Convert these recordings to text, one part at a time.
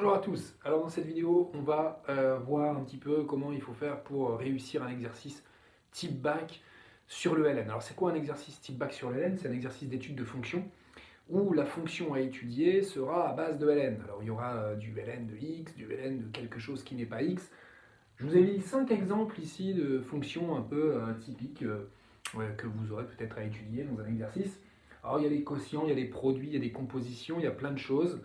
Bonjour à tous. Alors dans cette vidéo, on va voir un petit peu comment il faut faire pour réussir un exercice type bac sur le LN. Alors c'est quoi un exercice type bac sur le LN? C'est un exercice d'étude de fonction où la fonction à étudier sera à base de LN. Alors il y aura du LN de x, du LN de quelque chose qui n'est pas x. Je vous ai mis 5 exemples ici de fonctions un peu typiques que vous aurez peut-être à étudier dans un exercice. Alors il y a des quotients, il y a des produits, il y a des compositions, il y a plein de choses.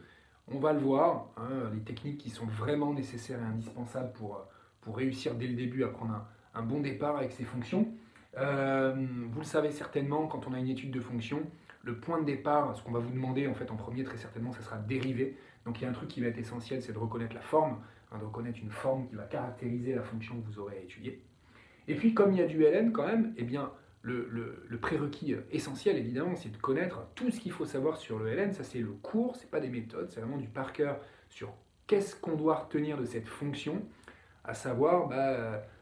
On va le voir, hein, les techniques qui sont vraiment nécessaires et indispensables pour réussir dès le début à prendre un bon départ avec ces fonctions. Vous le savez certainement, quand on a une étude de fonction, le point de départ, ce qu'on va vous demander en fait en premier très certainement, ça sera dérivé. Donc il y a un truc qui va être essentiel, c'est de reconnaître la forme, hein, de reconnaître une forme qui va caractériser la fonction que vous aurez à étudier. Et puis comme il y a du LN quand même, eh bien, le prérequis essentiel évidemment, c'est de connaître tout ce qu'il faut savoir sur le LN. Ça c'est le cours, c'est pas des méthodes, c'est vraiment du par cœur sur qu'est-ce qu'on doit retenir de cette fonction, à savoir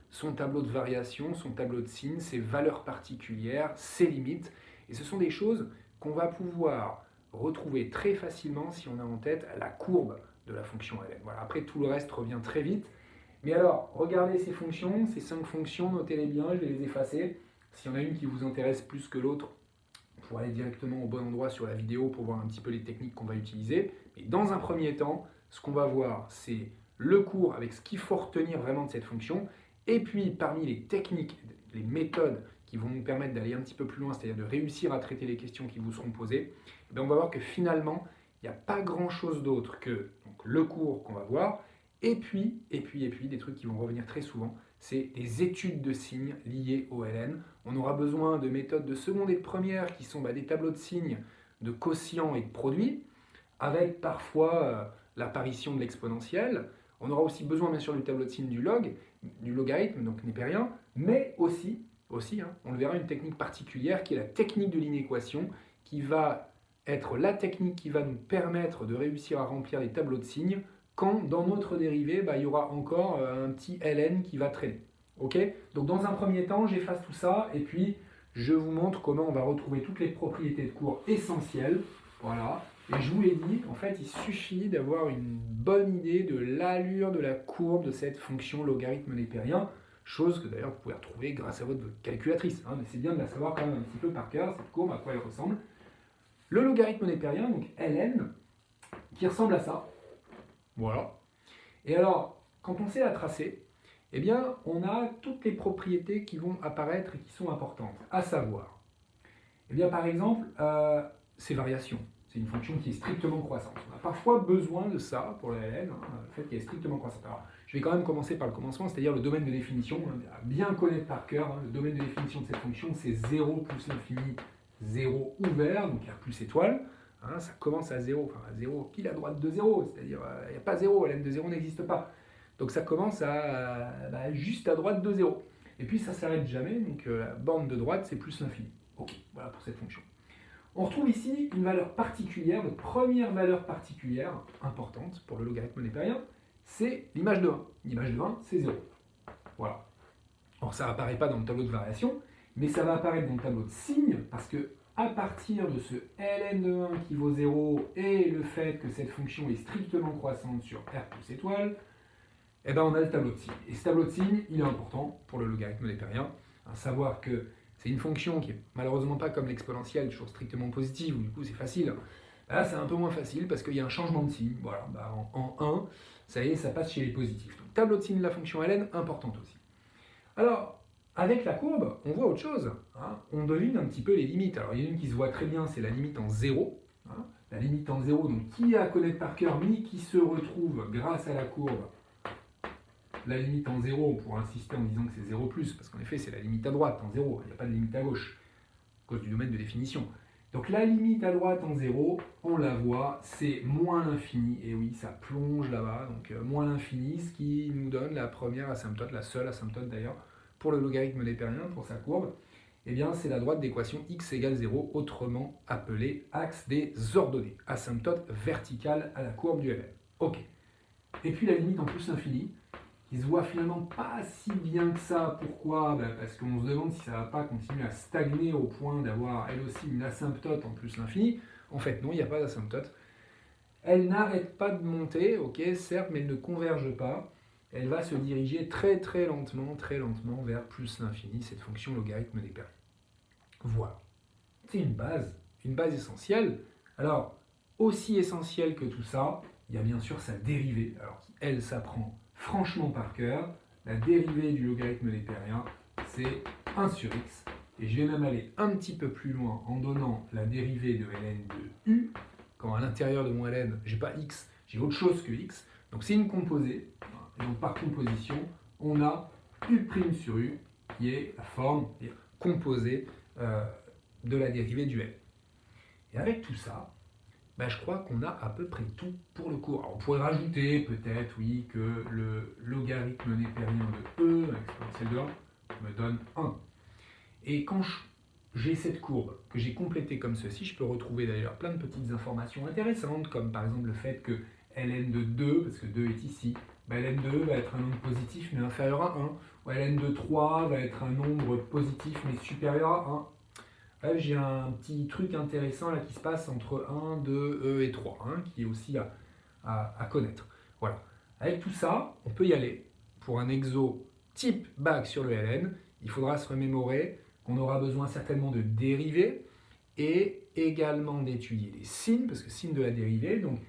son tableau de variation, son tableau de signes, ses valeurs particulières, ses limites. Et ce sont des choses qu'on va pouvoir retrouver très facilement si on a en tête la courbe de la fonction LN. Voilà. Après tout le reste revient très vite. Mais alors, regardez ces fonctions, ces 5 fonctions, notez-les bien, je vais les effacer. S'il y en a une qui vous intéresse plus que l'autre, pour aller directement au bon endroit sur la vidéo pour voir un petit peu les techniques qu'on va utiliser. Mais dans un premier temps, ce qu'on va voir, c'est le cours avec ce qu'il faut retenir vraiment de cette fonction. Et puis, parmi les techniques, les méthodes qui vont nous permettre d'aller un petit peu plus loin, c'est-à-dire de réussir à traiter les questions qui vous seront posées, on va voir que finalement, il n'y a pas grand-chose d'autre que donc, le cours qu'on va voir, et puis, des trucs qui vont revenir très souvent, c'est les études de signes liées au LN. On aura besoin de méthodes de seconde et de première qui sont des tableaux de signes, de quotients et de produits, avec parfois l'apparition de l'exponentielle. On aura aussi besoin bien sûr du tableau de signes du log, du logarithme, donc népérien, mais aussi on le verra, une technique particulière qui est la technique de l'inéquation, qui va être la technique qui va nous permettre de réussir à remplir les tableaux de signes quand dans notre dérivé, il y aura encore un petit ln qui va traîner. Ok. Donc dans un premier temps, j'efface tout ça et puis je vous montre comment on va retrouver toutes les propriétés de cours essentielles. Voilà. Et je vous l'ai dit, en fait, il suffit d'avoir une bonne idée de l'allure de la courbe de cette fonction logarithme népérien, chose que d'ailleurs vous pouvez retrouver grâce à votre calculatrice. Hein, mais c'est bien de la savoir quand même un petit peu par cœur, cette courbe, à quoi elle ressemble. Le logarithme népérien, donc ln, qui ressemble à ça. Voilà. Et alors, quand on sait la tracer, eh bien, on a toutes les propriétés qui vont apparaître et qui sont importantes. À savoir, eh bien, par exemple, ces variations. C'est une fonction qui est strictement croissante. On a parfois besoin de ça pour le LN, le fait qu'elle est strictement croissante. Alors, je vais quand même commencer par le commencement, c'est-à-dire le domaine de définition. À bien connaître par cœur, le domaine de définition de cette fonction, c'est 0 plus l'infini, 0 ouvert, donc R plus étoile. Ça commence à 0, enfin à 0 pile à droite de 0, c'est-à-dire il n'y a pas 0, ln de 0 n'existe pas. Donc ça commence à juste à droite de 0. Et puis ça ne s'arrête jamais, donc la borne de droite c'est plus l'infini. Ok, voilà pour cette fonction. On retrouve ici une valeur particulière, notre première valeur particulière importante pour le logarithme népérien, c'est l'image de 1. L'image de 1, c'est 0. Voilà. Alors ça n'apparaît pas dans le tableau de variation, mais ça va apparaître dans le tableau de signes, parce que à partir de ce ln de 1 qui vaut 0 et le fait que cette fonction est strictement croissante sur R plus étoile, eh ben on a le tableau de signes. Et ce tableau de signes, il est important pour le logarithme népérien, à savoir que c'est une fonction qui est malheureusement pas comme l'exponentielle, toujours strictement positive, où du coup c'est facile. Là c'est un peu moins facile parce qu'il y a un changement de signe. Voilà, en 1, ça y est, ça passe chez les positifs. Donc tableau de signes de la fonction ln, importante aussi. Alors, avec la courbe, on voit autre chose. On devine un petit peu les limites. Alors, il y en a une qui se voit très bien, c'est la limite en 0. La limite en 0, donc qui a à connaître par cœur, mais qui se retrouve grâce à la courbe. La limite en 0, on pourra insister en disant que c'est 0+, parce qu'en effet, c'est la limite à droite en 0. Il n'y a pas de limite à gauche, à cause du domaine de définition. Donc la limite à droite en 0, on la voit, c'est moins l'infini. Et oui, ça plonge là-bas, donc moins l'infini, ce qui nous donne la première asymptote, la seule asymptote d'ailleurs, pour le logarithme népérien, pour sa courbe. Eh bien, c'est la droite d'équation x égale 0, autrement appelée axe des ordonnées, asymptote verticale à la courbe du LN. Ok. Et puis la limite en plus l'infini, qui se voit finalement pas si bien que ça. Pourquoi? Parce qu'on se demande si ça ne va pas continuer à stagner au point d'avoir elle aussi une asymptote en plus l'infini. En fait non, il n'y a pas d'asymptote. Elle n'arrête pas de monter, ok, certes, mais elle ne converge pas. Elle va se diriger très lentement vers plus l'infini, cette fonction logarithme des périodes. Voilà. C'est une base essentielle. Alors, aussi essentielle que tout ça, il y a bien sûr sa dérivée. Alors, elle s'apprend franchement par cœur. La dérivée du logarithme népérien, c'est 1 sur x. Et je vais même aller un petit peu plus loin en donnant la dérivée de ln de u, quand à l'intérieur de mon ln, j'ai pas x, j'ai autre chose que x. Donc c'est une composée. Et donc par composition, on a u' sur u, qui est la forme composée de la dérivée du l. Et avec tout ça, ben, je crois qu'on a à peu près tout pour le cours. Alors, on pourrait rajouter peut-être, oui, que le logarithme népérien de e, exponentielle de 1, me donne 1. Et quand j'ai cette courbe que j'ai complétée comme ceci, je peux retrouver d'ailleurs plein de petites informations intéressantes, comme par exemple le fait que ln de 2, parce que 2 est ici, ben ln de 2 va être un nombre positif mais inférieur à 1, ou ln de 3 va être un nombre positif mais supérieur à 1. Là, j'ai un petit truc intéressant là, qui se passe entre 1, 2, E et 3, hein, qui est aussi à connaître. Voilà. Avec tout ça, on peut y aller. Pour un exo type bac sur le LN, il faudra se remémorer qu'on aura besoin certainement de dérivés et également d'étudier les signes, parce que signe de la dérivée, donc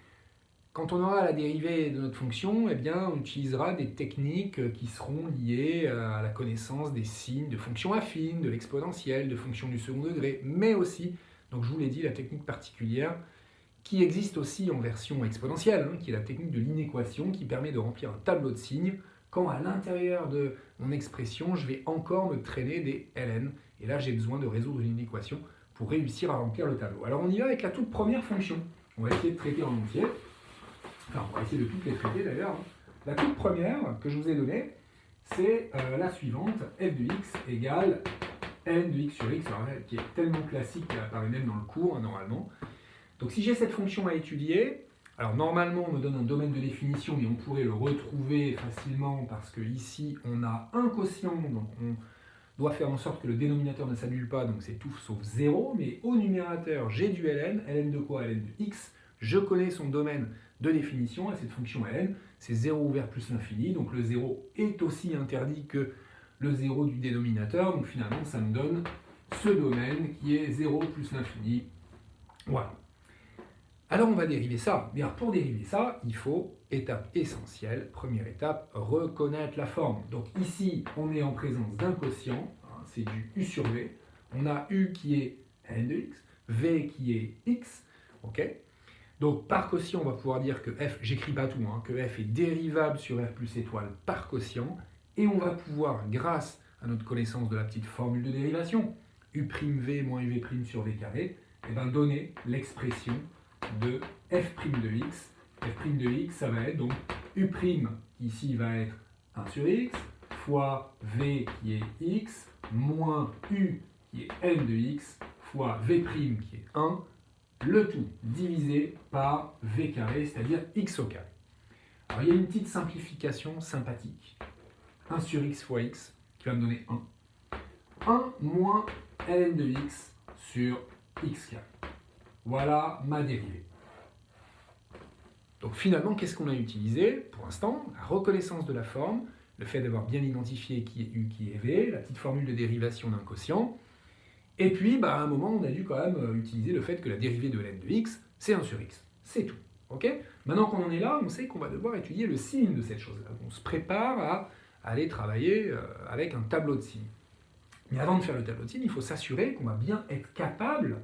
quand on aura la dérivée de notre fonction, eh bien, on utilisera des techniques qui seront liées à la connaissance des signes de fonctions affines, de l'exponentielle, de fonctions du second degré, mais aussi, donc je vous l'ai dit, la technique particulière qui existe aussi en version exponentielle, hein, qui est la technique de l'inéquation qui permet de remplir un tableau de signes quand à l'intérieur de mon expression, je vais encore me traîner des ln. Et là, j'ai besoin de résoudre une inéquation pour réussir à remplir le tableau. Alors on y va avec la toute première fonction. On va essayer de traiter en entier. Enfin, on va essayer de toutes les traiter d'ailleurs. La toute première que je vous ai donnée, c'est la suivante, f de x égale n de x sur x, alors, qui est tellement classique qu'elle apparaît même dans le cours, hein, normalement. Donc si j'ai cette fonction à étudier, alors normalement on me donne un domaine de définition, mais on pourrait le retrouver facilement parce que ici on a un quotient, donc on doit faire en sorte que le dénominateur ne s'annule pas, donc c'est tout sauf 0, mais au numérateur j'ai du ln de quoi? Ln de x, je connais son domaine de définition à cette fonction ln, c'est 0 ouvert plus l'infini, donc le 0 est aussi interdit que le 0 du dénominateur, donc finalement ça me donne ce domaine qui est 0 plus l'infini. Voilà. Alors on va dériver ça. Bien, pour dériver ça, il faut, étape essentielle, première étape, reconnaître la forme. Donc ici, on est en présence d'un quotient, hein, c'est du u sur v. On a u qui est n de x, v qui est x, ok. Donc par quotient, on va pouvoir dire que f, j'écris pas tout, hein, que f est dérivable sur r plus étoile par quotient, et on va pouvoir, grâce à notre connaissance de la petite formule de dérivation, u'v moins uv' sur v carré, et ben donner l'expression de f' de x. F' de x, ça va être donc u', ici va être 1 sur x, fois v qui est x, moins u qui est n de x, fois v' qui est 1, le tout divisé par v carré, c'est-à-dire x au carré. Alors il y a une petite simplification sympathique. 1 sur x fois x, qui va me donner 1. 1 moins ln de x sur x carré. Voilà ma dérivée. Donc finalement, qu'est-ce qu'on a utilisé pour l'instant? La reconnaissance de la forme, le fait d'avoir bien identifié qui est u, qui est v, la petite formule de dérivation d'un quotient. Et puis, à un moment, on a dû quand même utiliser le fait que la dérivée de ln de x, c'est 1 sur x. C'est tout. Okay, maintenant qu'on en est là, on sait qu'on va devoir étudier le signe de cette chose-là. On se prépare à aller travailler avec un tableau de signes. Mais avant de faire le tableau de signes, il faut s'assurer qu'on va bien être capable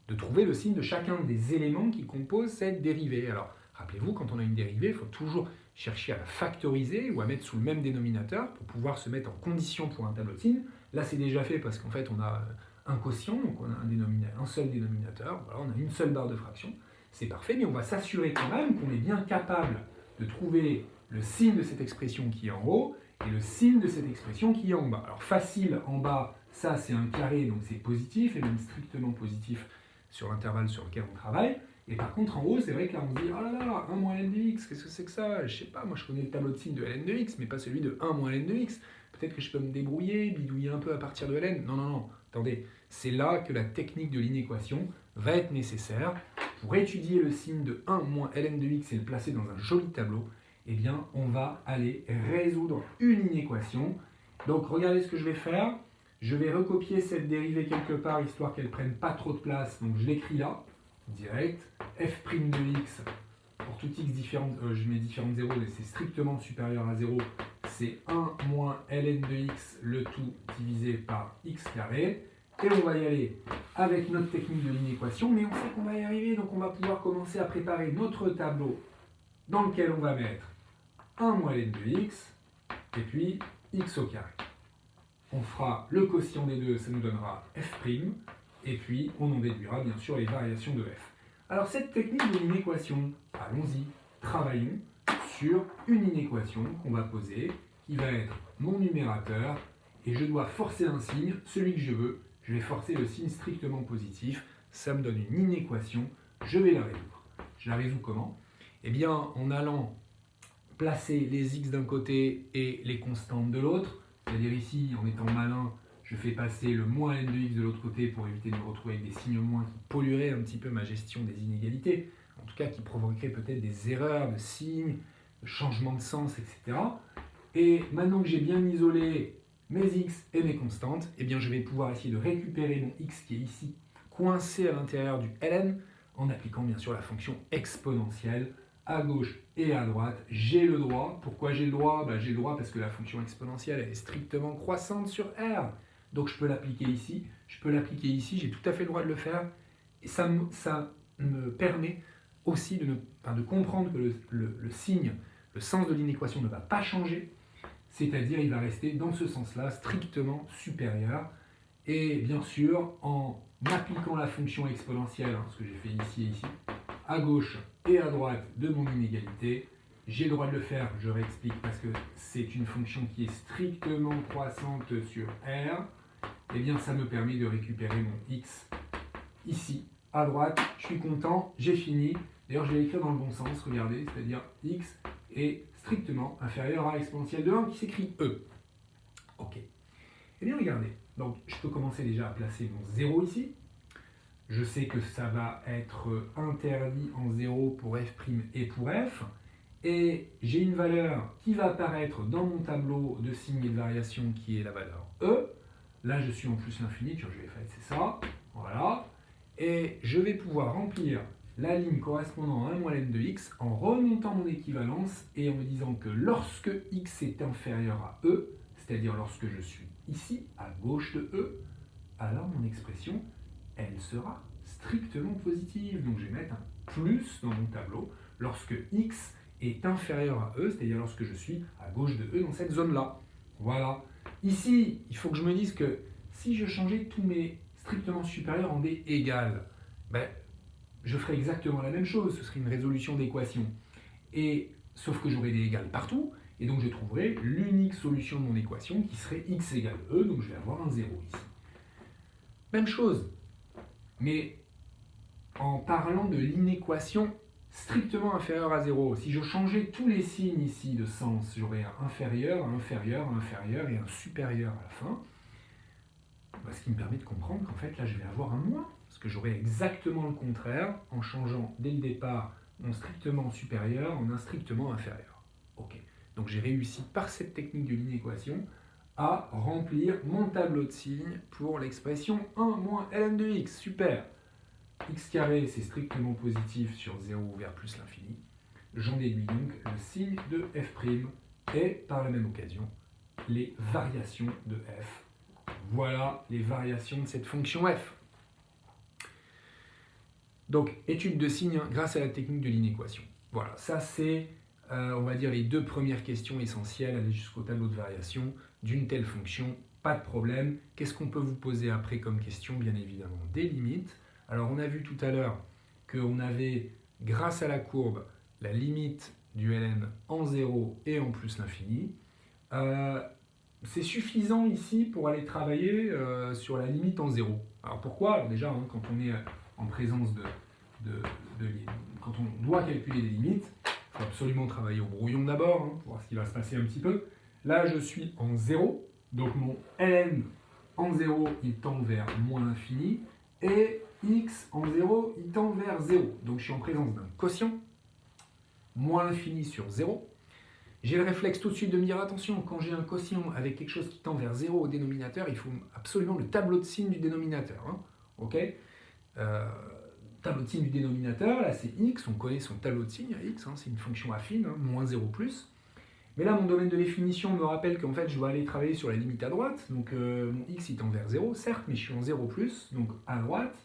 de trouver le signe de chacun des éléments qui composent cette dérivée. Alors, rappelez-vous, quand on a une dérivée, il faut toujours chercher à la factoriser ou à mettre sous le même dénominateur pour pouvoir se mettre en condition pour un tableau de signes. Là, c'est déjà fait parce qu'en fait, on a un quotient, donc on a un seul dénominateur, voilà, on a une seule barre de fraction. C'est parfait, mais on va s'assurer quand même qu'on est bien capable de trouver le signe de cette expression qui est en haut et le signe de cette expression qui est en bas. Alors facile, en bas, ça c'est un carré, donc c'est positif, et même strictement positif sur l'intervalle sur lequel on travaille. Et par contre, en haut, c'est vrai que là, on se dit « Oh là là, 1 moins ln de x, qu'est-ce que c'est que ça? Je sais pas, moi je connais le tableau de signes de ln de x, mais pas celui de 1 moins ln de x. Peut-être que je peux me débrouiller, bidouiller un peu à partir de ln. » Non, attendez. C'est là que la technique de l'inéquation va être nécessaire. pour étudier le signe de 1 moins ln de x et le placer dans un joli tableau, eh bien, on va aller résoudre une inéquation. Donc, regardez ce que je vais faire. Je vais recopier cette dérivée quelque part, histoire qu'elle ne prenne pas trop de place. Donc, je l'écris là, direct. f' de x, pour tout x différent, je mets différent de 0, et c'est strictement supérieur à 0. C'est 1 moins ln de x, le tout divisé par x carré. Et on va y aller avec notre technique de l'inéquation, mais on sait qu'on va y arriver, donc on va pouvoir commencer à préparer notre tableau dans lequel on va mettre 1 moins ln de x, et puis x au carré. On fera le quotient des deux, ça nous donnera f', et puis on en déduira bien sûr les variations de f. Alors cette technique de l'inéquation, allons-y, travaillons sur une inéquation qu'on va poser, qui va être mon numérateur, et je dois forcer un signe, celui que je veux. Je vais forcer le signe strictement positif, ça me donne une inéquation, je vais la résoudre. Je la résous comment? Eh bien, en allant placer les x d'un côté et les constantes de l'autre, c'est-à-dire ici, en étant malin, je fais passer le moins n de x de l'autre côté pour éviter de me retrouver avec des signes moins qui pollueraient un petit peu ma gestion des inégalités, en tout cas qui provoqueraient peut-être des erreurs de signes, de changement de sens, etc. Et maintenant que j'ai bien isolé mes x et mes constantes, eh bien je vais pouvoir essayer de récupérer mon x qui est ici coincé à l'intérieur du ln en appliquant bien sûr la fonction exponentielle à gauche et à droite. J'ai le droit. Pourquoi j'ai le droit? J'ai le droit parce que la fonction exponentielle elle est strictement croissante sur R. Donc je peux l'appliquer ici, je peux l'appliquer ici, j'ai tout à fait le droit de le faire. Et ça me permet aussi de comprendre que le signe, le sens de l'inéquation ne va pas changer. C'est-à-dire il va rester dans ce sens-là, strictement supérieur. Et bien sûr, en appliquant la fonction exponentielle, ce que j'ai fait ici et ici, à gauche et à droite de mon inégalité, j'ai le droit de le faire, je réexplique, parce que c'est une fonction qui est strictement croissante sur R, et bien ça me permet de récupérer mon x ici, à droite. Je suis content, j'ai fini. D'ailleurs, je vais l'écrire dans le bon sens, regardez, c'est-à-dire x est strictement inférieur à l'exponentielle de 1 qui s'écrit E. Ok. Eh bien, regardez. Donc, je peux commencer déjà à placer mon 0 ici. Je sais que ça va être interdit en 0 pour f' et pour f. Et j'ai une valeur qui va apparaître dans mon tableau de signes et de variation qui est la valeur E. Là, je suis en plus l'infini, je vais faire, c'est ça. Voilà. Et je vais pouvoir remplir la ligne correspondant à 1 moins ln de x en remontant mon équivalence et en me disant que lorsque x est inférieur à E, c'est-à-dire lorsque je suis ici, à gauche de E, alors mon expression, elle sera strictement positive. Donc je vais mettre un plus dans mon tableau lorsque x est inférieur à E, c'est-à-dire lorsque je suis à gauche de E dans cette zone-là. Voilà. Ici, il faut que je me dise que si je changeais tous mes strictement supérieurs en des égales, je ferais exactement la même chose, ce serait une résolution d'équation. Et sauf que j'aurais des égales partout, et donc je trouverais l'unique solution de mon équation qui serait x égale E, donc je vais avoir un 0 ici. Même chose, mais en parlant de l'inéquation strictement inférieure à 0. Si je changeais tous les signes ici de sens, j'aurais un inférieur, un inférieur, un inférieur et un supérieur à la fin. Ce qui me permet de comprendre qu'en fait là je vais avoir un moins, parce que j'aurai exactement le contraire en changeant dès le départ mon strictement supérieur en un strictement inférieur. Ok, donc j'ai réussi par cette technique de l'inéquation à remplir mon tableau de signes pour l'expression 1 moins ln de x. Super. X carré c'est strictement positif sur 0 vers plus l'infini. J'en déduis donc le signe de f' et par la même occasion les variations de f. Voilà les variations de cette fonction f. Donc, étude de signes grâce à la technique de l'inéquation. Voilà, ça c'est, on va dire, les deux premières questions essentielles, aller jusqu'au tableau de variation d'une telle fonction. Pas de problème. Qu'est-ce qu'on peut vous poser après comme question? Bien évidemment, des limites. Alors, on a vu tout à l'heure qu'on avait, grâce à la courbe, la limite du ln en 0 et en plus l'infini. C'est suffisant ici pour aller travailler sur la limite en 0. Alors pourquoi? Alors déjà, quand on est en présence quand on doit calculer des limites, il faut absolument travailler au brouillon d'abord, pour voir ce qui va se passer un petit peu. Là, je suis en 0, donc mon ln en 0, il tend vers moins l'infini, et x en 0, il tend vers 0. Donc je suis en présence d'un quotient, moins l'infini sur 0. J'ai le réflexe tout de suite de me dire, attention, quand j'ai un quotient avec quelque chose qui tend vers 0 au dénominateur, il faut absolument le tableau de signe du dénominateur. Hein. Ok, tableau de signe du dénominateur, là c'est x, on connaît son tableau de signe, x, hein, c'est une fonction affine, hein, moins 0 plus. Mais là, mon domaine de définition me rappelle qu'en fait, je dois aller travailler sur la limite à droite. Donc, mon x, il tend vers 0, certes, mais je suis en 0 plus. Donc, à droite,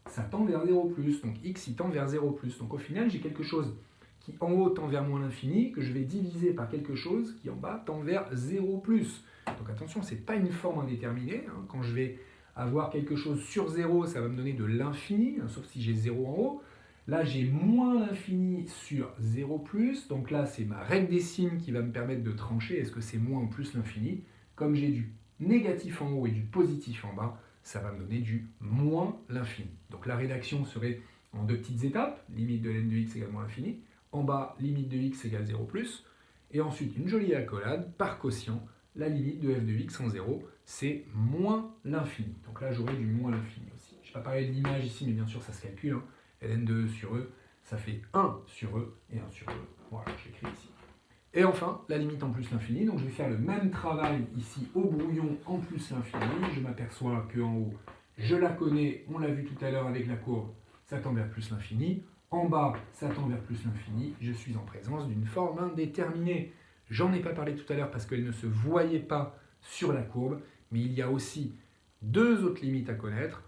ça tend vers 0 plus. Donc, x, il tend vers 0 plus. Donc, au final, j'ai quelque chose qui, en haut, tend vers moins l'infini, que je vais diviser par quelque chose qui, en bas, tend vers 0 plus. Donc, attention, ce n'est pas une forme indéterminée. Hein. Quand je vais avoir quelque chose sur 0, ça va me donner de l'infini, hein, sauf si j'ai 0 en haut. Là, j'ai moins l'infini sur 0 plus, donc là, c'est ma règle des signes qui va me permettre de trancher, est-ce que c'est moins ou plus l'infini? Comme j'ai du négatif en haut et du positif en bas, ça va me donner du moins l'infini. Donc la rédaction serait en deux petites étapes, limite de ln de x égale moins l'infini, en bas, limite de x égale 0 plus, et ensuite une jolie accolade, par quotient, la limite de f de x en 0, c'est moins l'infini. Donc là, j'aurai du moins l'infini aussi. Je n'ai pas parlé de l'image ici, mais bien sûr, ça se calcule, hein. ln de e sur e, ça fait 1 sur e et 1 sur e. Voilà, j'écris ici. Et enfin, la limite en plus l'infini. Donc je vais faire le même travail ici au brouillon en plus l'infini. Je m'aperçois qu'en haut, je la connais, on l'a vu tout à l'heure avec la courbe, ça tend vers plus l'infini. En bas, ça tend vers plus l'infini. Je suis en présence d'une forme indéterminée. J'en ai pas parlé tout à l'heure parce qu'elle ne se voyait pas sur la courbe, mais il y a aussi deux autres limites à connaître.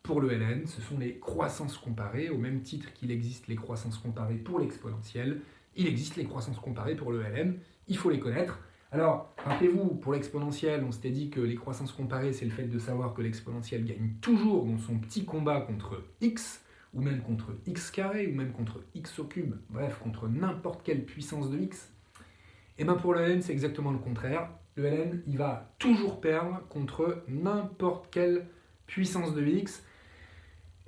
Pour le ln, ce sont les croissances comparées, au même titre qu'il existe les croissances comparées pour l'exponentielle, il existe les croissances comparées pour le ln, il faut les connaître. Alors, rappelez-vous, pour l'exponentielle, on s'était dit que les croissances comparées, c'est le fait de savoir que l'exponentielle gagne toujours dans son petit combat contre x, ou même contre x carré, ou même contre x au cube, bref, contre n'importe quelle puissance de x. Et bien pour le ln, c'est exactement le contraire. Le ln, il va toujours perdre contre n'importe quelle puissance de x.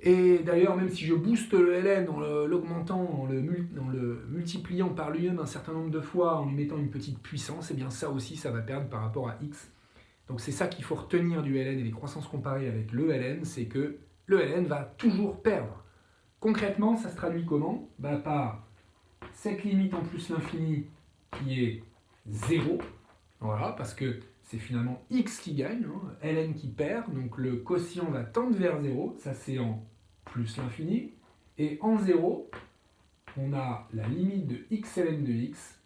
Et d'ailleurs, même si je booste le ln en l'augmentant, en le multipliant par lui-même un certain nombre de fois, en lui mettant une petite puissance, et bien ça aussi, ça va perdre par rapport à x. Donc c'est ça qu'il faut retenir du ln et des croissances comparées avec le ln, c'est que le ln va toujours perdre. Concrètement, ça se traduit comment? Par cette limite en plus l'infini qui est 0, voilà, parce que c'est finalement x qui gagne, hein, ln qui perd, donc le quotient va tendre vers 0, ça c'est en plus l'infini, et en 0, on a la limite de x ln de x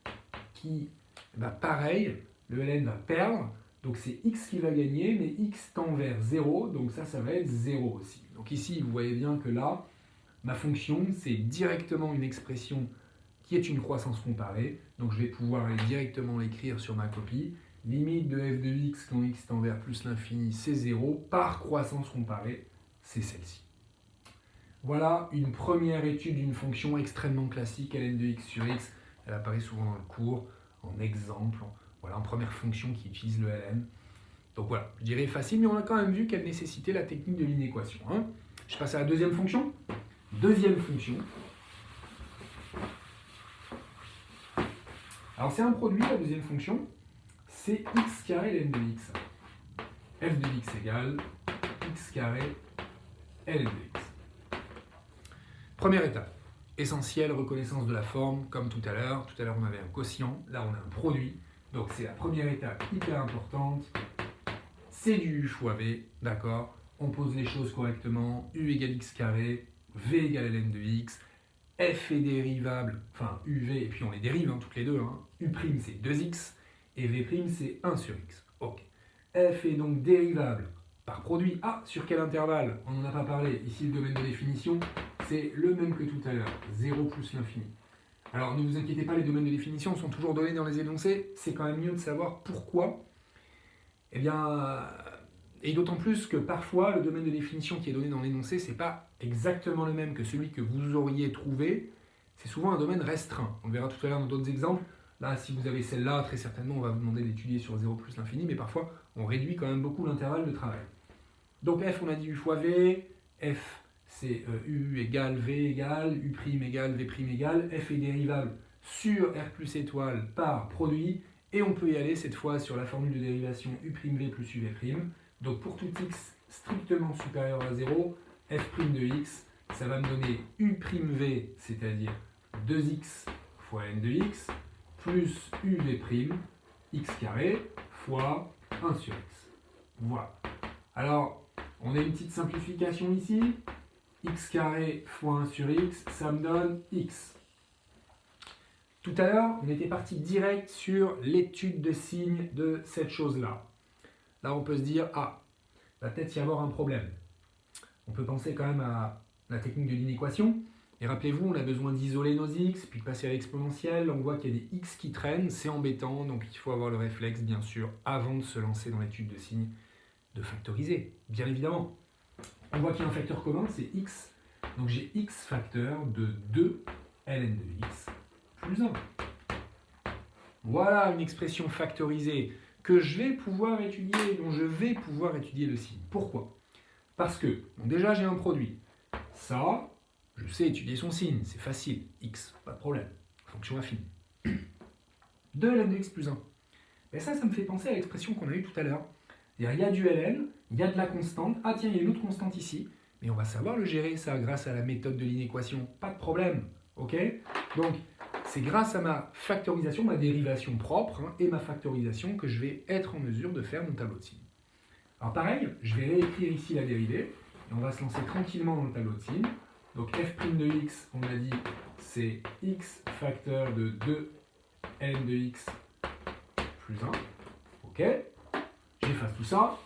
qui, pareil, le ln va perdre, donc c'est x qui va gagner, mais x tend vers 0, donc ça va être 0 aussi. Donc ici, vous voyez bien que là, ma fonction, c'est directement une expression qui est une croissance comparée, donc je vais pouvoir aller directement l'écrire sur ma copie. Limite de f de x quand x tend vers plus l'infini, c'est 0, par croissance comparée, c'est celle-ci. Voilà une première étude d'une fonction extrêmement classique, ln de x sur x. Elle apparaît souvent dans le cours, en exemple, voilà, en première fonction qui utilise le ln. Donc voilà, je dirais facile, mais on a quand même vu qu'elle nécessitait la technique de l'inéquation. Hein. Je passe à la deuxième fonction. Deuxième fonction. Alors c'est un produit, la deuxième fonction, c'est x carré ln de x. f de x égale x carré ln de x. Première étape, essentielle, reconnaissance de la forme, comme tout à l'heure. Tout à l'heure on avait un quotient, là on a un produit. Donc c'est la première étape hyper importante. C'est du u fois v, d'accord? On pose les choses correctement. U égale x carré, v égale ln de x. F est dérivable, enfin uv, et puis on les dérive hein, toutes les deux. Hein. U' c'est 2x, et v' c'est 1 sur x. Ok. F est donc dérivable par produit. Ah, sur quel intervalle? On n'en a pas parlé. Ici, le domaine de définition, c'est le même que tout à l'heure. 0 plus l'infini. Alors, ne vous inquiétez pas, les domaines de définition sont toujours donnés dans les énoncés. C'est quand même mieux de savoir pourquoi. Eh bien, et d'autant plus que parfois, le domaine de définition qui est donné dans l'énoncé, c'est pas exactement le même que celui que vous auriez trouvé. C'est souvent un domaine restreint. On le verra tout à l'heure dans d'autres exemples. Là, si vous avez celle-là, très certainement, on va vous demander d'étudier sur 0 plus l'infini, mais parfois, on réduit quand même beaucoup l'intervalle de travail. Donc f, on a dit u fois v, f, c'est u égale v égale, u' égale, v' égale, f est dérivable sur r plus étoile par produit, et on peut y aller cette fois sur la formule de dérivation u'v plus uv'. Donc pour tout x strictement supérieur à 0, f' de x, ça va me donner u'v, c'est-à-dire 2x fois n de x, plus uv', x carré, fois 1 sur x. Voilà. Alors, on a une petite simplification ici. X carré fois 1 sur x, ça me donne x. Tout à l'heure, on était parti direct sur l'étude de signes de cette chose-là. Là, on peut se dire, ah, va peut-être y avoir un problème. On peut penser quand même à la technique de l'inéquation. Et rappelez-vous, on a besoin d'isoler nos x, puis de passer à l'exponentielle. On voit qu'il y a des x qui traînent, c'est embêtant, donc il faut avoir le réflexe, bien sûr, avant de se lancer dans l'étude de signes, de factoriser, bien évidemment. On voit qu'il y a un facteur commun, c'est x. Donc j'ai x facteur de 2 ln de x plus 1. Voilà une expression factorisée que je vais pouvoir étudier, dont je vais pouvoir étudier le signe. Pourquoi? Parce que, bon, déjà j'ai un produit. Ça, je sais étudier son signe, c'est facile. X, pas de problème. Fonction affine. 2 ln de x plus 1. Et ça me fait penser à l'expression qu'on a eue tout à l'heure. Il y a du ln, il y a de la constante. Ah tiens, il y a une autre constante ici. Mais on va savoir le gérer, ça, grâce à la méthode de l'inéquation. Pas de problème. Ok? Donc, c'est grâce à ma factorisation, ma dérivation propre, et ma factorisation que je vais être en mesure de faire mon tableau de signes. Alors pareil, je vais réécrire ici la dérivée, et on va se lancer tranquillement dans le tableau de signes. Donc f' de x, on a dit, c'est x facteur de 2 n de x plus 1. Ok? J'efface tout ça.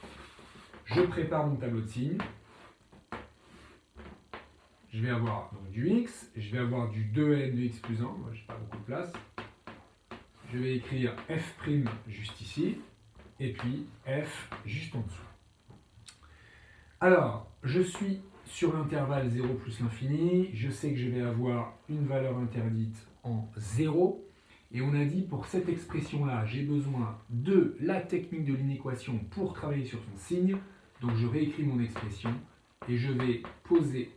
Je prépare mon tableau de signes. Je vais avoir donc du x, je vais avoir du 2n de x plus 1, moi j'ai pas beaucoup de place. Je vais écrire f' juste ici, et puis f juste en dessous. Alors, je suis sur l'intervalle 0 plus l'infini, je sais que je vais avoir une valeur interdite en 0, et on a dit pour cette expression-là, j'ai besoin de la technique de l'inéquation pour travailler sur son signe, donc je réécris mon expression, et je vais poser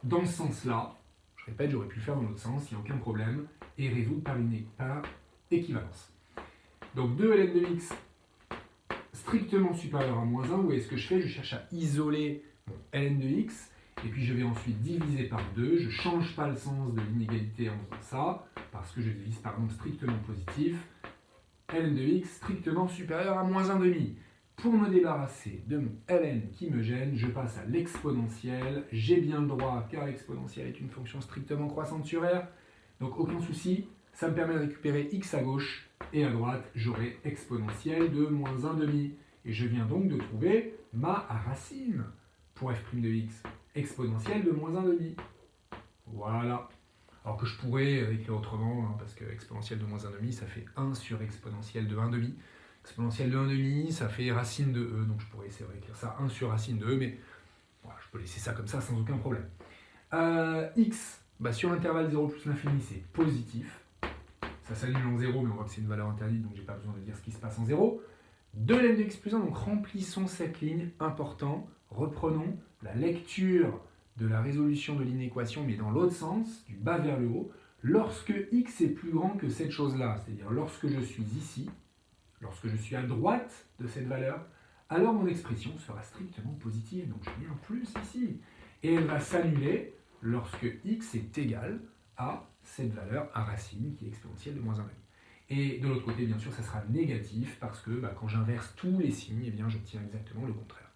dans ce sens-là, je répète, j'aurais pu le faire dans l'autre sens, il n'y a aucun problème, et résoudre par équivalence. Donc 2 ln de x strictement supérieur à moins 1, où est-ce que je fais? Je cherche à isoler mon ln de x, et puis je vais ensuite diviser par 2, je ne change pas le sens de l'inégalité en faisant ça, parce que je divise par nombre strictement positif, ln de x strictement supérieur à moins 1,5. Pour me débarrasser de mon ln qui me gêne, je passe à l'exponentielle. J'ai bien le droit, car l'exponentielle est une fonction strictement croissante sur R. Donc aucun souci, ça me permet de récupérer x à gauche, et à droite, j'aurai exponentielle de moins 1,5. Et je viens donc de trouver ma racine pour f' de x, exponentielle de moins 1,5. Voilà. Alors que je pourrais écrire autrement, parce que exponentielle de moins 1,5, ça fait 1 sur exponentielle de 1,5. Exponentielle de 1,5, ça fait racine de e, donc je pourrais essayer d'écrire ça 1 sur racine de e, mais voilà, je peux laisser ça comme ça sans aucun problème. X, sur l'intervalle 0 plus l'infini, c'est positif. Ça s'annule en 0, mais on voit que c'est une valeur interdite, donc j'ai pas besoin de dire ce qui se passe en 0. 2 ln de x plus 1, donc remplissons cette ligne, important. Reprenons la lecture de la résolution de l'inéquation, mais dans l'autre sens, du bas vers le haut, lorsque x est plus grand que cette chose-là, c'est-à-dire lorsque je suis ici, lorsque je suis à droite de cette valeur, alors mon expression sera strictement positive, donc je mets un plus ici. Et elle va s'annuler lorsque x est égal à cette valeur à racine qui est exponentielle de moins 1,5. Et de l'autre côté, bien sûr, ça sera négatif parce que quand j'inverse tous les signes, eh bien, j'obtiens exactement le contraire.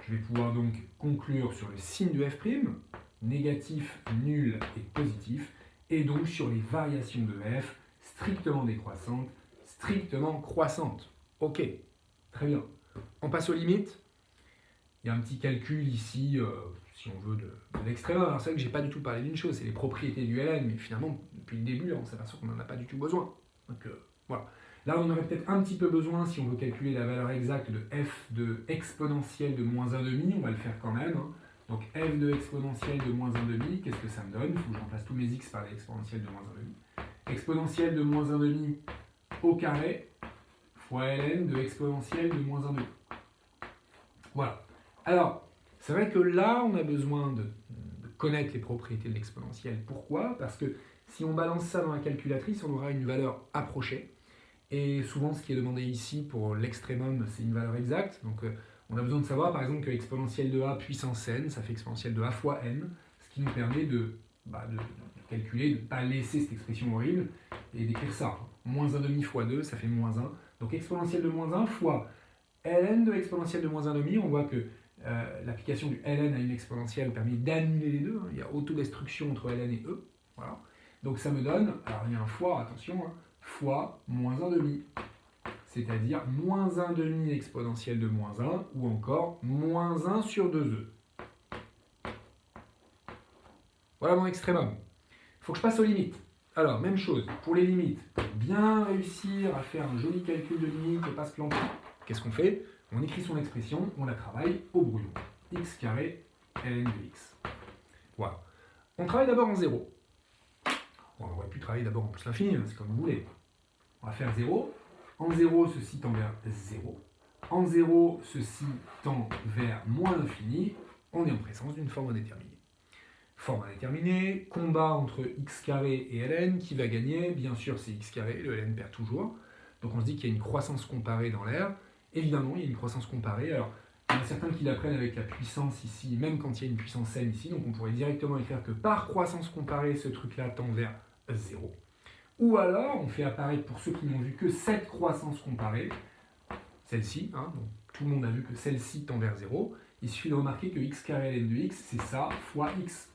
Je vais pouvoir donc conclure sur le signe de f', négatif, nul et positif, et donc sur les variations de f, strictement décroissantes, strictement croissante. Ok, très bien. On passe aux limites. Il y a un petit calcul ici, si on veut, de l'extrémum. Alors c'est vrai que je n'ai pas du tout parlé d'une chose, c'est les propriétés du ln, mais finalement, depuis le début, on s'aperçoit qu'on n'en a pas du tout besoin. Donc voilà. Là, on aurait peut-être un petit peu besoin, si on veut calculer la valeur exacte de f de exponentielle de moins 1,5, on va le faire quand même. Donc f de exponentielle de moins 1,5, qu'est-ce que ça me donne? Il faut que je remplace tous mes x par l'exponentielle de moins 1,5. Exponentielle de moins 1,5 au carré fois ln de exponentielle de moins 1,5. Voilà. Alors, c'est vrai que là, on a besoin de connaître les propriétés de l'exponentielle. Pourquoi? Parce que si on balance ça dans la calculatrice, on aura une valeur approchée. Et souvent, ce qui est demandé ici pour l'extrémum, c'est une valeur exacte. Donc, On a besoin de savoir par exemple que exponentielle de a puissance n, ça fait exponentielle de a fois n, ce qui nous permet de calculer, de ne pas laisser cette expression horrible et d'écrire ça. Moins 1 demi fois 2, ça fait moins 1. Donc exponentielle de moins 1 fois ln de exponentielle de moins 1 demi, on voit que l'application du ln à une exponentielle permet d'annuler les deux. Il y a autodestruction entre ln et e. Voilà. Donc ça me donne, alors il y a un fois, attention, fois moins 1 demi. C'est-à-dire moins 1 demi exponentielle de moins 1, ou encore moins 1 sur 2e. Voilà mon extrémum. Il faut que je passe aux limites. Alors, même chose, pour les limites, pour bien réussir à faire un joli calcul de limite et pas se planter, qu'est-ce qu'on fait? On écrit son expression, on la travaille au brouillon. X carré ln de x. Voilà. On travaille d'abord en 0. Bon, on aurait pu travailler d'abord en plus l'infini, c'est comme vous voulez. On va faire 0. En 0, ceci tend vers 0. En 0, ceci tend vers moins l'infini. On est en présence d'une forme indéterminée. Forme indéterminée, combat entre x carré et ln, qui va gagner? Bien sûr, c'est x carré, le ln perd toujours. Donc on se dit qu'il y a une croissance comparée dans l'air. Évidemment, il y a une croissance comparée. Alors, il y en a certains qui l'apprennent avec la puissance ici, même quand il y a une puissance n ici. Donc on pourrait directement écrire que par croissance comparée, ce truc-là tend vers 0. Ou alors, on fait apparaître, pour ceux qui n'ont vu que cette croissance comparée, celle-ci, donc tout le monde a vu que celle-ci tend vers 0. Il suffit de remarquer que x carré ln de x, c'est ça fois x.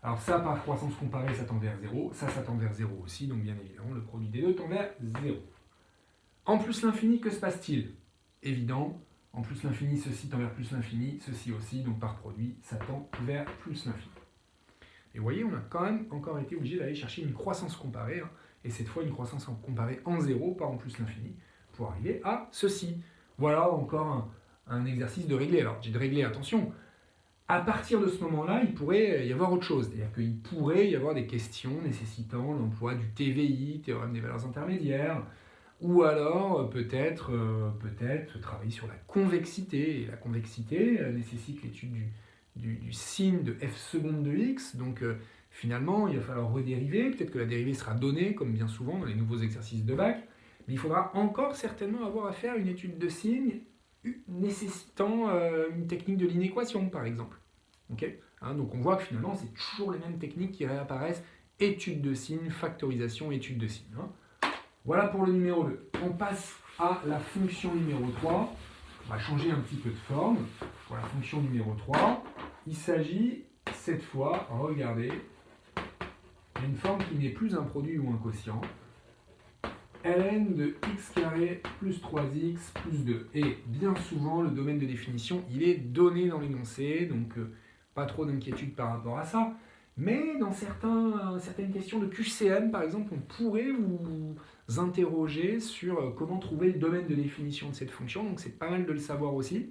Alors ça, par croissance comparée, ça tend vers 0. Ça tend vers 0 aussi. Donc bien évidemment, le produit des deux tend vers 0. En plus l'infini, que se passe-t-il? Évident. En plus l'infini, ceci tend vers plus l'infini. Ceci aussi. Donc par produit, ça tend vers plus l'infini. Et vous voyez, on a quand même encore été obligé d'aller chercher une croissance comparée. Et cette fois, une croissance comparée en 0, pas en plus l'infini, pour arriver à ceci. Voilà encore un exercice de régler. Alors, j'ai de régler, attention. À partir de ce moment-là, il pourrait y avoir autre chose. C'est-à-dire qu'il pourrait y avoir des questions nécessitant l'emploi du TVI, théorème des valeurs intermédiaires, ou alors peut-être travailler sur la convexité. Et la convexité nécessite l'étude du signe de f seconde de x. Donc finalement, il va falloir redériver. Peut-être que la dérivée sera donnée, comme bien souvent dans les nouveaux exercices de bac. Mais il faudra encore certainement avoir à faire une étude de signe nécessitant une technique de l'inéquation, par exemple. Okay, donc on voit que finalement, c'est toujours les mêmes techniques qui réapparaissent. Étude de signe, factorisation, étude de signe. Voilà pour le numéro 2. On passe à la fonction numéro 3. On va changer un petit peu de forme. Pour la fonction numéro 3, il s'agit cette fois, regardez, d'une forme qui n'est plus un produit ou un quotient. ln de x carré plus 3x plus 2. Et bien souvent, le domaine de définition, il est donné dans l'énoncé, donc pas trop d'inquiétude par rapport à ça. Mais dans certaines questions de QCM, par exemple, on pourrait vous interroger sur comment trouver le domaine de définition de cette fonction, donc c'est pas mal de le savoir aussi.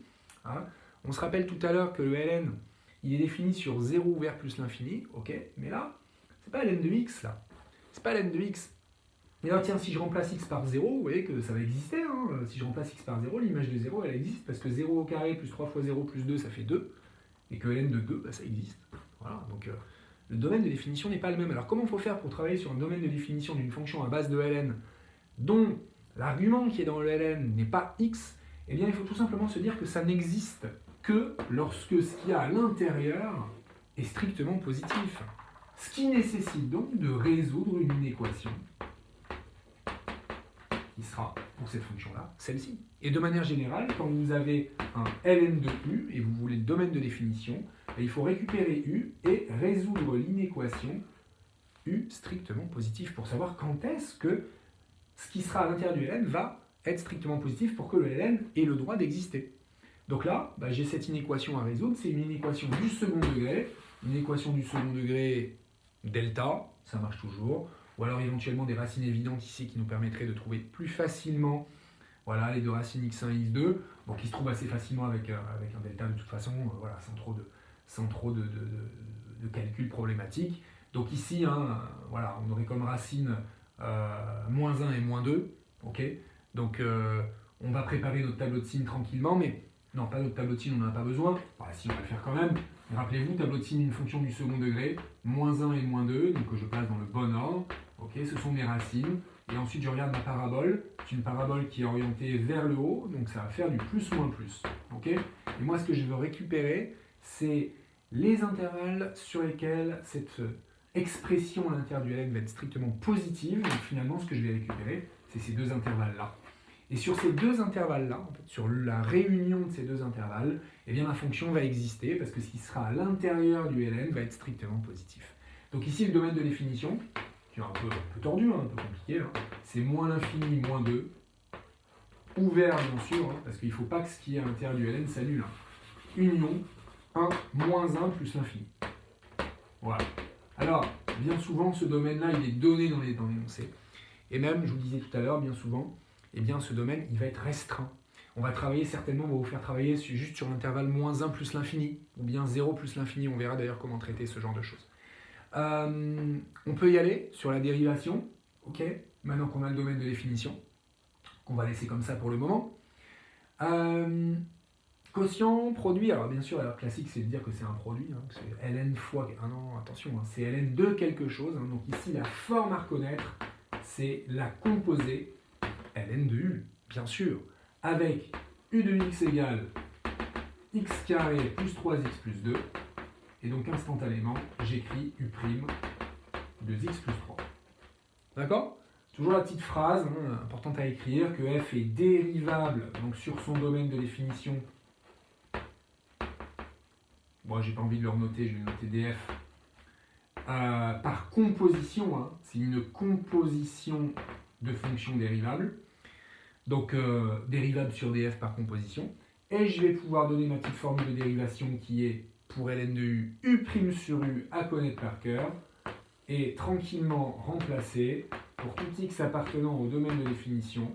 On se rappelle tout à l'heure que le ln, il est défini sur 0 vers plus l'infini, ok, mais là, c'est pas ln de x, là. C'est pas ln de x. Et alors tiens, si je remplace x par 0, vous voyez que ça va exister. Si je remplace x par 0, l'image de 0, elle existe, parce que 0 au carré plus 3 fois 0 plus 2, ça fait 2. Et que ln de 2, ça existe. Voilà, donc le domaine de définition n'est pas le même. Alors comment il faut faire pour travailler sur un domaine de définition d'une fonction à base de ln, dont l'argument qui est dans le ln n'est pas x? Eh bien, il faut tout simplement se dire que ça n'existe que lorsque ce qu'il y a à l'intérieur est strictement positif. Ce qui nécessite donc de résoudre une inéquation qui sera, pour cette fonction-là, celle-ci. Et de manière générale, quand vous avez un ln de u, et vous voulez le domaine de définition, il faut récupérer u et résoudre l'inéquation u strictement positif pour savoir quand est-ce que ce qui sera à l'intérieur du ln va être strictement positif pour que le ln ait le droit d'exister. Donc là, j'ai cette inéquation à résoudre, c'est une inéquation du second degré, une équation du second degré delta, ça marche toujours, ou alors éventuellement des racines évidentes ici qui nous permettraient de trouver plus facilement les deux racines x1 et x2, qui se trouvent assez facilement avec un delta de toute façon, sans trop de calcul problématique. Donc ici, on aurait comme racine moins 1 et moins 2, ok. Donc on va préparer notre tableau de signes tranquillement, mais non, pas notre tableau de signes, on n'en a pas besoin. Si, on va le faire quand même. Rappelez-vous, tableau de signes, une fonction du second degré, moins 1 et moins 2, donc que je place dans le bon ordre. Ok, ce sont mes racines. et ensuite je regarde ma parabole. C'est une parabole qui est orientée vers le haut, donc ça va faire du plus moins plus. Okay, et moi, ce que je veux récupérer, c'est les intervalles sur lesquels cette expression à l'intérieur du LN va être strictement positive. Donc finalement, ce que je vais récupérer, c'est ces deux intervalles-là. Et sur ces deux intervalles-là, en fait, sur la réunion de ces deux intervalles, eh bien, ma fonction va exister parce que ce qui sera à l'intérieur du LN va être strictement positif. Donc ici, le domaine de définition, qui est un peu tordu, un peu compliqué, hein, c'est moins l'infini, moins 2, ouvert bien sûr, hein, parce qu'il ne faut pas que ce qui est à l'intérieur du LN s'annule. Hein. Union, 1, moins 1 plus l'infini. Voilà. Alors, bien souvent, ce domaine-là, il est donné dans l'énoncé. Et même, je vous disais tout à l'heure, bien souvent, eh bien, ce domaine, il va être restreint. On va travailler certainement, on va vous faire travailler juste sur l'intervalle moins 1 plus l'infini, ou bien 0 plus l'infini. On verra d'ailleurs comment traiter ce genre de choses. On peut y aller sur la dérivation, ok, maintenant qu'on a le domaine de définition, qu'on va laisser comme ça pour le moment. Quotient, produit, alors bien sûr, alors classique, c'est de dire que c'est un produit, hein, que c'est ln fois, ah non, attention, hein, c'est ln de quelque chose, hein, donc ici, la forme à reconnaître, c'est la composée ln de u, bien sûr, avec u de x égale x carré plus 3x plus 2, et donc instantanément, j'écris u' de x plus 3. D'accord ? Toujours la petite phrase hein, importante à écrire, que f est dérivable donc sur son domaine de définition. Bon, j'ai pas envie de le renoter, je vais noter df. Par composition, hein, c'est une composition de fonctions dérivables. Donc, dérivable sur df par composition. Et je vais pouvoir donner ma petite formule de dérivation qui est, pour ln de u, u' sur u à connaître par cœur. Et tranquillement remplacer, pour tout x appartenant au domaine de définition,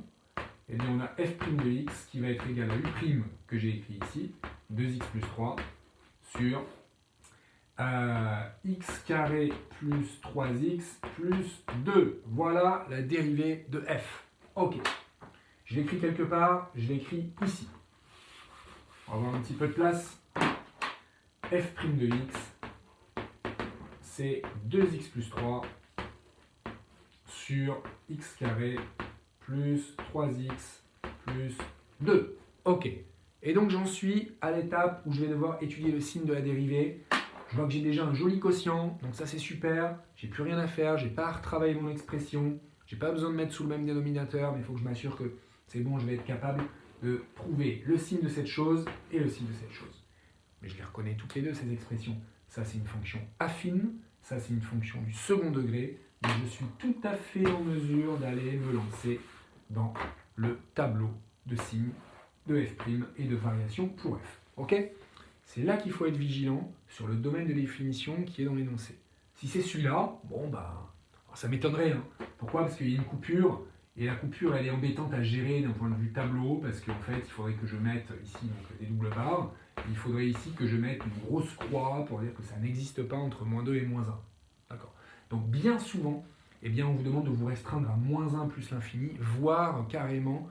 eh bien on a f' de x qui va être égal à u' que j'ai écrit ici, 2x plus 3, sur x carré plus 3x plus 2. Voilà la dérivée de f. Ok. Je l'écris quelque part, je l'écris ici. On va avoir un petit peu de place. f' de x, c'est 2x plus 3 sur x carré plus 3x plus 2. Ok. Et donc j'en suis à l'étape où je vais devoir étudier le signe de la dérivée. Je vois que j'ai déjà un joli quotient, donc ça c'est super. J'ai plus rien à faire, j'ai pas à retravailler mon expression. J'ai pas besoin de mettre sous le même dénominateur, mais il faut que je m'assure que c'est bon, je vais être capable de trouver le signe de cette chose et le signe de cette chose. Mais je les reconnais toutes les deux, ces expressions. Ça c'est une fonction affine, ça c'est une fonction du second degré. Mais je suis tout à fait en mesure d'aller me lancer dans le tableau de signes de f' et de variation pour f. Ok ? C'est là qu'il faut être vigilant sur le domaine de définition qui est dans l'énoncé. Si c'est celui-là, bon bah, ça m'étonnerait. Hein. Pourquoi ? Parce qu'il y a une coupure, et la coupure elle est embêtante à gérer d'un point de vue tableau, parce qu'en fait il faudrait que je mette ici donc, des doubles barres, et il faudrait ici que je mette une grosse croix pour dire que ça n'existe pas entre moins 2 et moins 1. D'accord ? Donc bien souvent, eh bien, on vous demande de vous restreindre à moins 1 plus l'infini, voire carrément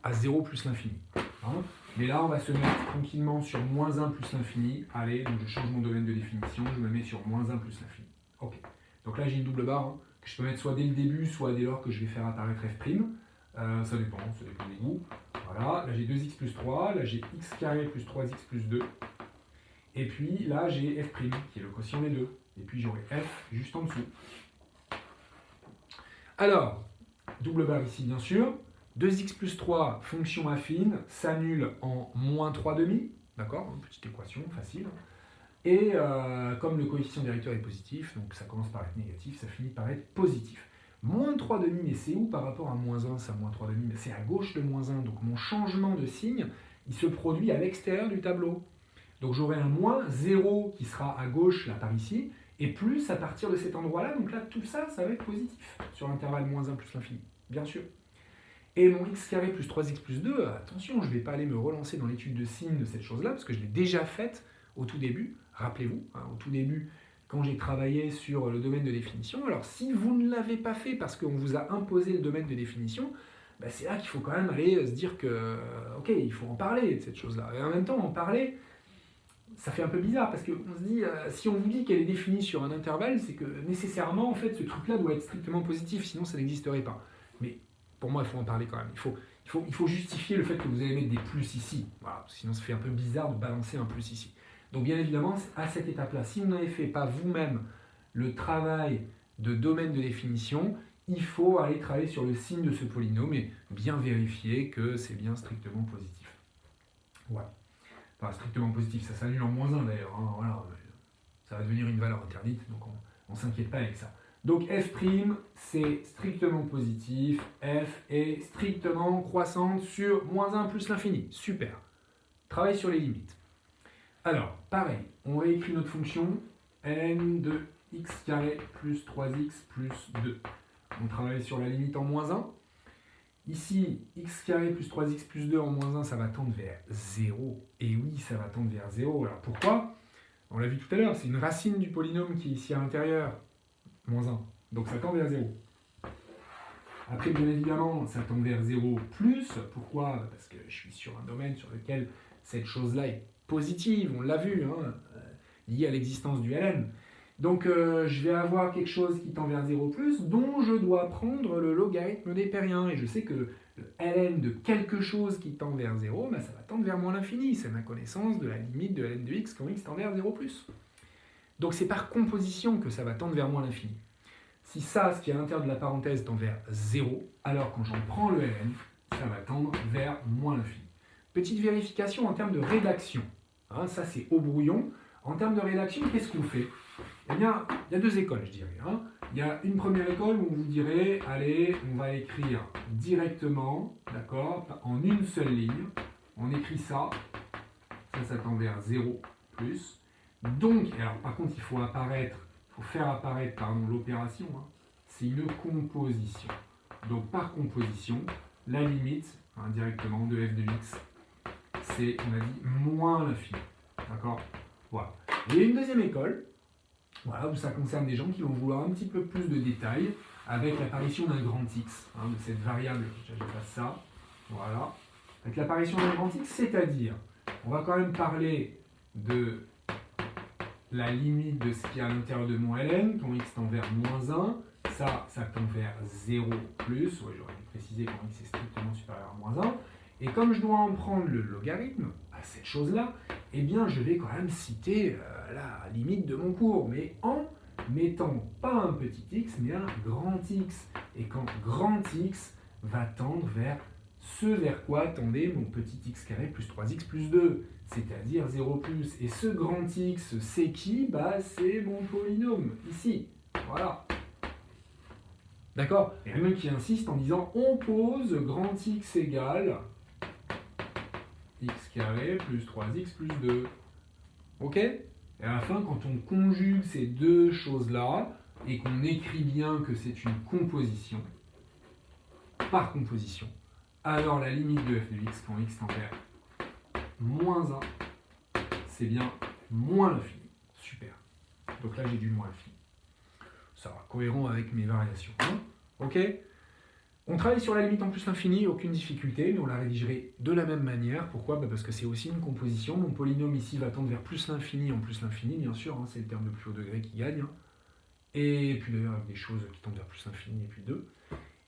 à 0 plus l'infini. Hein, mais là, on va se mettre tranquillement sur moins 1 plus l'infini. Allez, donc je change mon domaine de définition, je me mets sur moins 1 plus l'infini. Ok. Donc là, j'ai une double barre hein, que je peux mettre soit dès le début, soit dès lors que je vais faire apparaître f'. Ça dépend des goûts. Voilà, là j'ai 2x plus 3, là j'ai x carré plus 3x plus 2. Et puis là, j'ai f', qui est le quotient des deux. Et puis j'aurai f juste en dessous. Alors, double barre ici bien sûr. 2x plus 3, fonction affine, s'annule en moins 3 demi. D'accord, une petite équation facile. Et comme le coefficient directeur est positif, donc ça commence par être négatif, ça finit par être positif. Moins 3 demi, mais c'est où par rapport à moins 1, ça moins 3 demi? C'est à gauche de moins 1, donc mon changement de signe, il se produit à l'extérieur du tableau. Donc j'aurai un moins 0 qui sera à gauche, là par ici, et plus à partir de cet endroit-là, donc là tout ça, ça va être positif, sur l'intervalle moins 1 plus l'infini, bien sûr. Et mon x carré plus 3x plus 2, attention, je ne vais pas aller me relancer dans l'étude de signes de cette chose-là, parce que je l'ai déjà faite au tout début, rappelez-vous, hein, au tout début, quand j'ai travaillé sur le domaine de définition. Alors si vous ne l'avez pas fait parce qu'on vous a imposé le domaine de définition, bah, c'est là qu'il faut quand même aller se dire que, ok, il faut en parler de cette chose-là. Et en même temps, en parler, ça fait un peu bizarre, parce qu'on se dit, si on vous dit qu'elle est définie sur un intervalle, c'est que nécessairement, en fait, ce truc-là doit être strictement positif, sinon ça n'existerait pas. mais pour moi, il faut en parler quand même. Il faut justifier le fait que vous allez mettre des plus ici. Voilà, sinon, ça fait un peu bizarre de balancer un plus ici. Donc, bien évidemment, à cette étape-là, si vous n'avez fait pas vous-même le travail de domaine de définition, il faut aller travailler sur le signe de ce polynôme et bien vérifier que c'est bien strictement positif. Voilà. Enfin, strictement positif, ça s'annule en -1 d'ailleurs. Hein, voilà. Ça va devenir une valeur interdite, donc on ne s'inquiète pas avec ça. Donc f', c'est strictement positif. F est strictement croissante sur -1 plus l'infini. Super. Travaille sur les limites. Alors, pareil, on réécrit notre fonction ln de x carré plus 3x plus 2. On travaille sur la limite en -1. Ici, x carré plus 3x plus 2 en -1, ça va tendre vers 0. Et oui, ça va tendre vers 0. Alors pourquoi? On l'a vu tout à l'heure, c'est une racine du polynôme qui est ici à l'intérieur, -1. Donc ça tend vers 0. Après, bien évidemment, ça tend vers 0 plus. Pourquoi? Parce que je suis sur un domaine sur lequel cette chose-là est positive, on l'a vu, hein, liée à l'existence du ln. Donc je vais avoir quelque chose qui tend vers 0 plus, dont je dois prendre le logarithme népérien. Et je sais que le ln de quelque chose qui tend vers 0, ben, ça va tendre vers moins l'infini. C'est ma connaissance de la limite de ln de x quand x tend vers 0 plus. Donc c'est par composition que ça va tendre vers moins l'infini. Si ça, ce qui est à l'intérieur de la parenthèse, tend vers 0, alors quand j'en prends le ln, ça va tendre vers moins l'infini. Petite vérification en termes de rédaction. Hein, ça, c'est au brouillon. En termes de rédaction, qu'est-ce qu'on fait? Eh bien, il y a deux écoles, je dirais. Hein. Il y a une première école où vous direz, allez, on va écrire directement, d'accord, en une seule ligne. On écrit ça. Ça tend vers 0 plus. Donc, alors par contre, il faut faire apparaître l'opération. Hein. C'est une composition. Donc, par composition, la limite, hein, directement, de f de x, c'est, on a dit, moins l'infini. D'accord? Voilà. Il y a une deuxième école, voilà, où ça concerne des gens qui vont vouloir un petit peu plus de détails avec l'apparition d'un grand x, hein, de cette variable, je passe ça, voilà. Avec l'apparition d'un grand x, c'est-à-dire, on va quand même parler de la limite de ce qui est à l'intérieur de mon ln, quand x tend vers -1, ça tend vers 0 plus, ouais, j'aurais dû préciser quand x est strictement supérieur à -1, et comme je dois en prendre le logarithme à cette chose-là, eh bien je vais quand même citer la limite de mon cours, mais en mettant pas un petit x, mais un grand x. Et quand grand x va tendre vers ce vers quoi tendait mon petit x carré plus 3x plus 2, c'est-à-dire 0 plus. Et ce grand x, c'est qui? Bah, c'est mon polynôme, ici. Voilà. D'accord? Il y a même qui insiste en disant on pose grand x égale x carré plus 3x plus 2. Ok? Et à la fin, quand on conjugue ces deux choses-là, et qu'on écrit bien que c'est une composition, par composition, alors la limite de f de x quand x tend vers -1, c'est bien moins l'infini. Super. Donc là, j'ai du moins l'infini. Ça va, cohérent avec mes variations. Hein? Ok? On travaille sur la limite en plus l'infini, aucune difficulté, mais on la rédigerait de la même manière. Pourquoi? Parce que c'est aussi une composition. Mon polynôme ici va tendre vers plus l'infini en plus l'infini, bien sûr, hein, c'est le terme de plus haut degré qui gagne. Hein. Et puis d'ailleurs, avec des choses qui tendent vers plus l'infini et puis 2.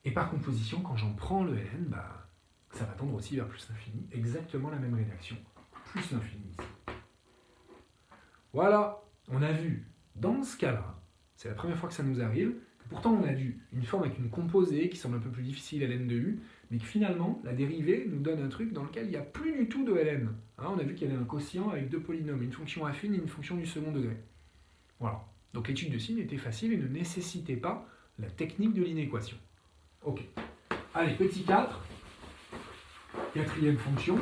Et par composition, quand j'en prends le ln, bah, ça va tendre aussi vers plus l'infini. Exactement la même rédaction. Plus l'infini ici. Voilà, on a vu, dans ce cas-là, c'est la première fois que ça nous arrive, pourtant, on a une forme avec une composée qui semble un peu plus difficile, ln de u, mais que finalement, la dérivée nous donne un truc dans lequel il n'y a plus du tout de ln. Hein, on a vu qu'il y avait un quotient avec deux polynômes, une fonction affine et une fonction du second degré. Voilà. Donc l'étude de signe était facile et ne nécessitait pas la technique de l'inéquation. Ok. Allez, petit 4. Quatrième fonction.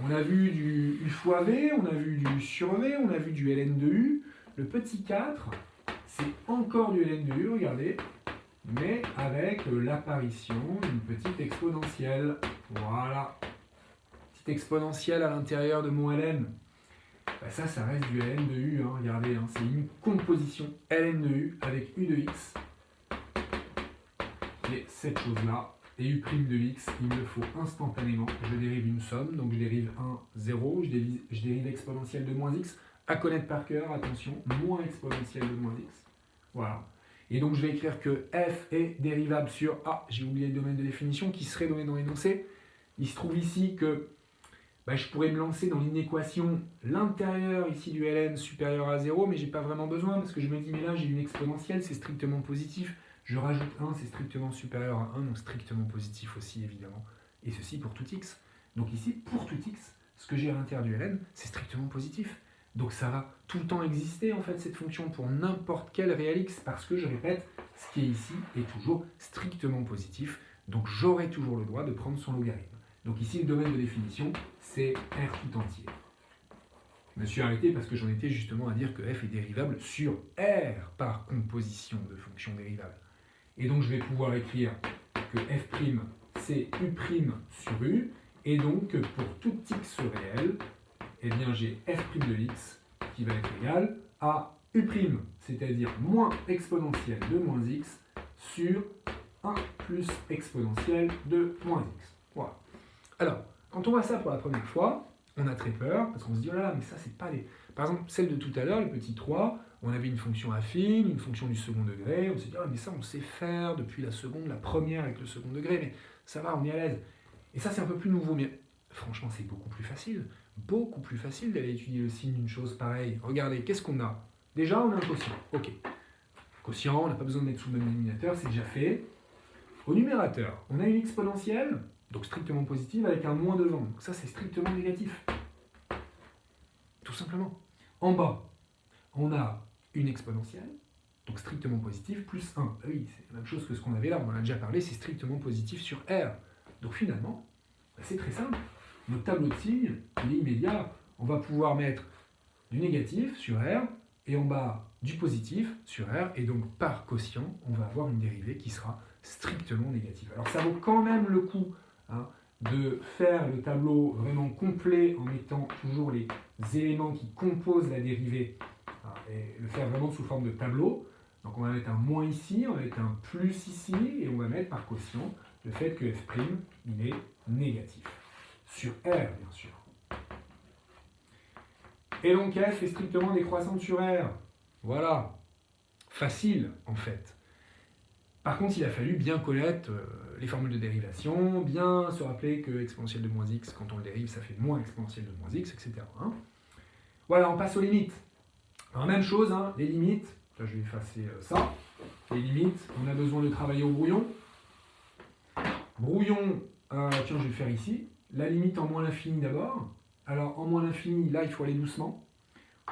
On a vu du u fois v, on a vu du sur v, on a vu du ln de u. Le petit 4... c'est encore du ln de u, regardez, mais avec l'apparition d'une petite exponentielle. Voilà. Petite exponentielle à l'intérieur de mon ln. Ben ça reste du ln de u, hein, regardez, hein, c'est une composition ln de u avec u de x. Et cette chose-là, et u' de x, il me le faut instantanément. Je dérive une somme, donc je dérive 1, 0, je dérive exponentielle de moins x. À connaître par cœur, attention, moins exponentielle de moins x. Voilà. Et donc je vais écrire que f est dérivable sur, j'ai oublié le domaine de définition, qui serait donné dans l'énoncé. Il se trouve ici que je pourrais me lancer dans l'inéquation l'intérieur ici du ln supérieur à 0, mais je n'ai pas vraiment besoin, parce que je me dis, mais là j'ai une exponentielle, c'est strictement positif. Je rajoute 1, c'est strictement supérieur à 1, donc strictement positif aussi, évidemment. Et ceci pour tout x. Donc ici, pour tout x, ce que j'ai à l'intérieur du ln, c'est strictement positif. Donc ça va tout le temps exister, en fait, cette fonction pour n'importe quel réel x, parce que, je répète, ce qui est ici est toujours strictement positif. Donc j'aurai toujours le droit de prendre son logarithme. Donc ici, le domaine de définition, c'est R tout entier. Je me suis arrêté parce que j'en étais justement à dire que f est dérivable sur R par composition de fonctions dérivables. Et donc je vais pouvoir écrire que f' c'est u' sur u, et donc pour tout x réel, eh bien j'ai f' de x qui va être égal à u', c'est-à-dire moins exponentielle de moins x sur 1 plus exponentielle de moins x. Voilà. Alors, quand on voit ça pour la première fois, on a très peur, parce qu'on se dit, oh là là, mais ça, c'est pas les... Par exemple, celle de tout à l'heure, le petit 3, on avait une fonction affine, une fonction du second degré, on s'est dit, mais ça, on sait faire depuis la seconde, la première avec le second degré, mais ça va, on est à l'aise. Et ça, c'est un peu plus nouveau, mais franchement, c'est beaucoup plus facile d'aller étudier le signe d'une chose pareille. Regardez, qu'est-ce qu'on a? Déjà, on a un quotient. Ok. Quotient, on n'a pas besoin de mettre sous le même dénominateur, c'est déjà fait. Au numérateur, on a une exponentielle, donc strictement positive, avec un moins devant. Donc ça, c'est strictement négatif. Tout simplement. En bas, on a une exponentielle, donc strictement positive, plus 1. Oui, c'est la même chose que ce qu'on avait là, on en a déjà parlé, c'est strictement positif sur R. Donc finalement, c'est très simple. Notre tableau de signes, il est immédiat. On va pouvoir mettre du négatif sur R, et en bas, du positif sur R, et donc par quotient, on va avoir une dérivée qui sera strictement négative. Alors ça vaut quand même le coup de faire le tableau vraiment complet en mettant toujours les éléments qui composent la dérivée et le faire vraiment sous forme de tableau. Donc on va mettre un moins ici, on va mettre un plus ici, et on va mettre par quotient le fait que f' il est négatif. Sur R, bien sûr. Et donc f est strictement décroissante sur R. Voilà. Facile, en fait. Par contre, il a fallu bien connaître les formules de dérivation, bien se rappeler que exponentielle de moins x, quand on le dérive, ça fait moins exponentielle de moins x, etc. Voilà, on passe aux limites. Alors, même chose, les limites, là je vais effacer ça. Les limites, on a besoin de travailler au brouillon. Brouillon, tiens, je vais le faire ici. La limite en moins l'infini d'abord. Alors, en moins l'infini, là, il faut aller doucement.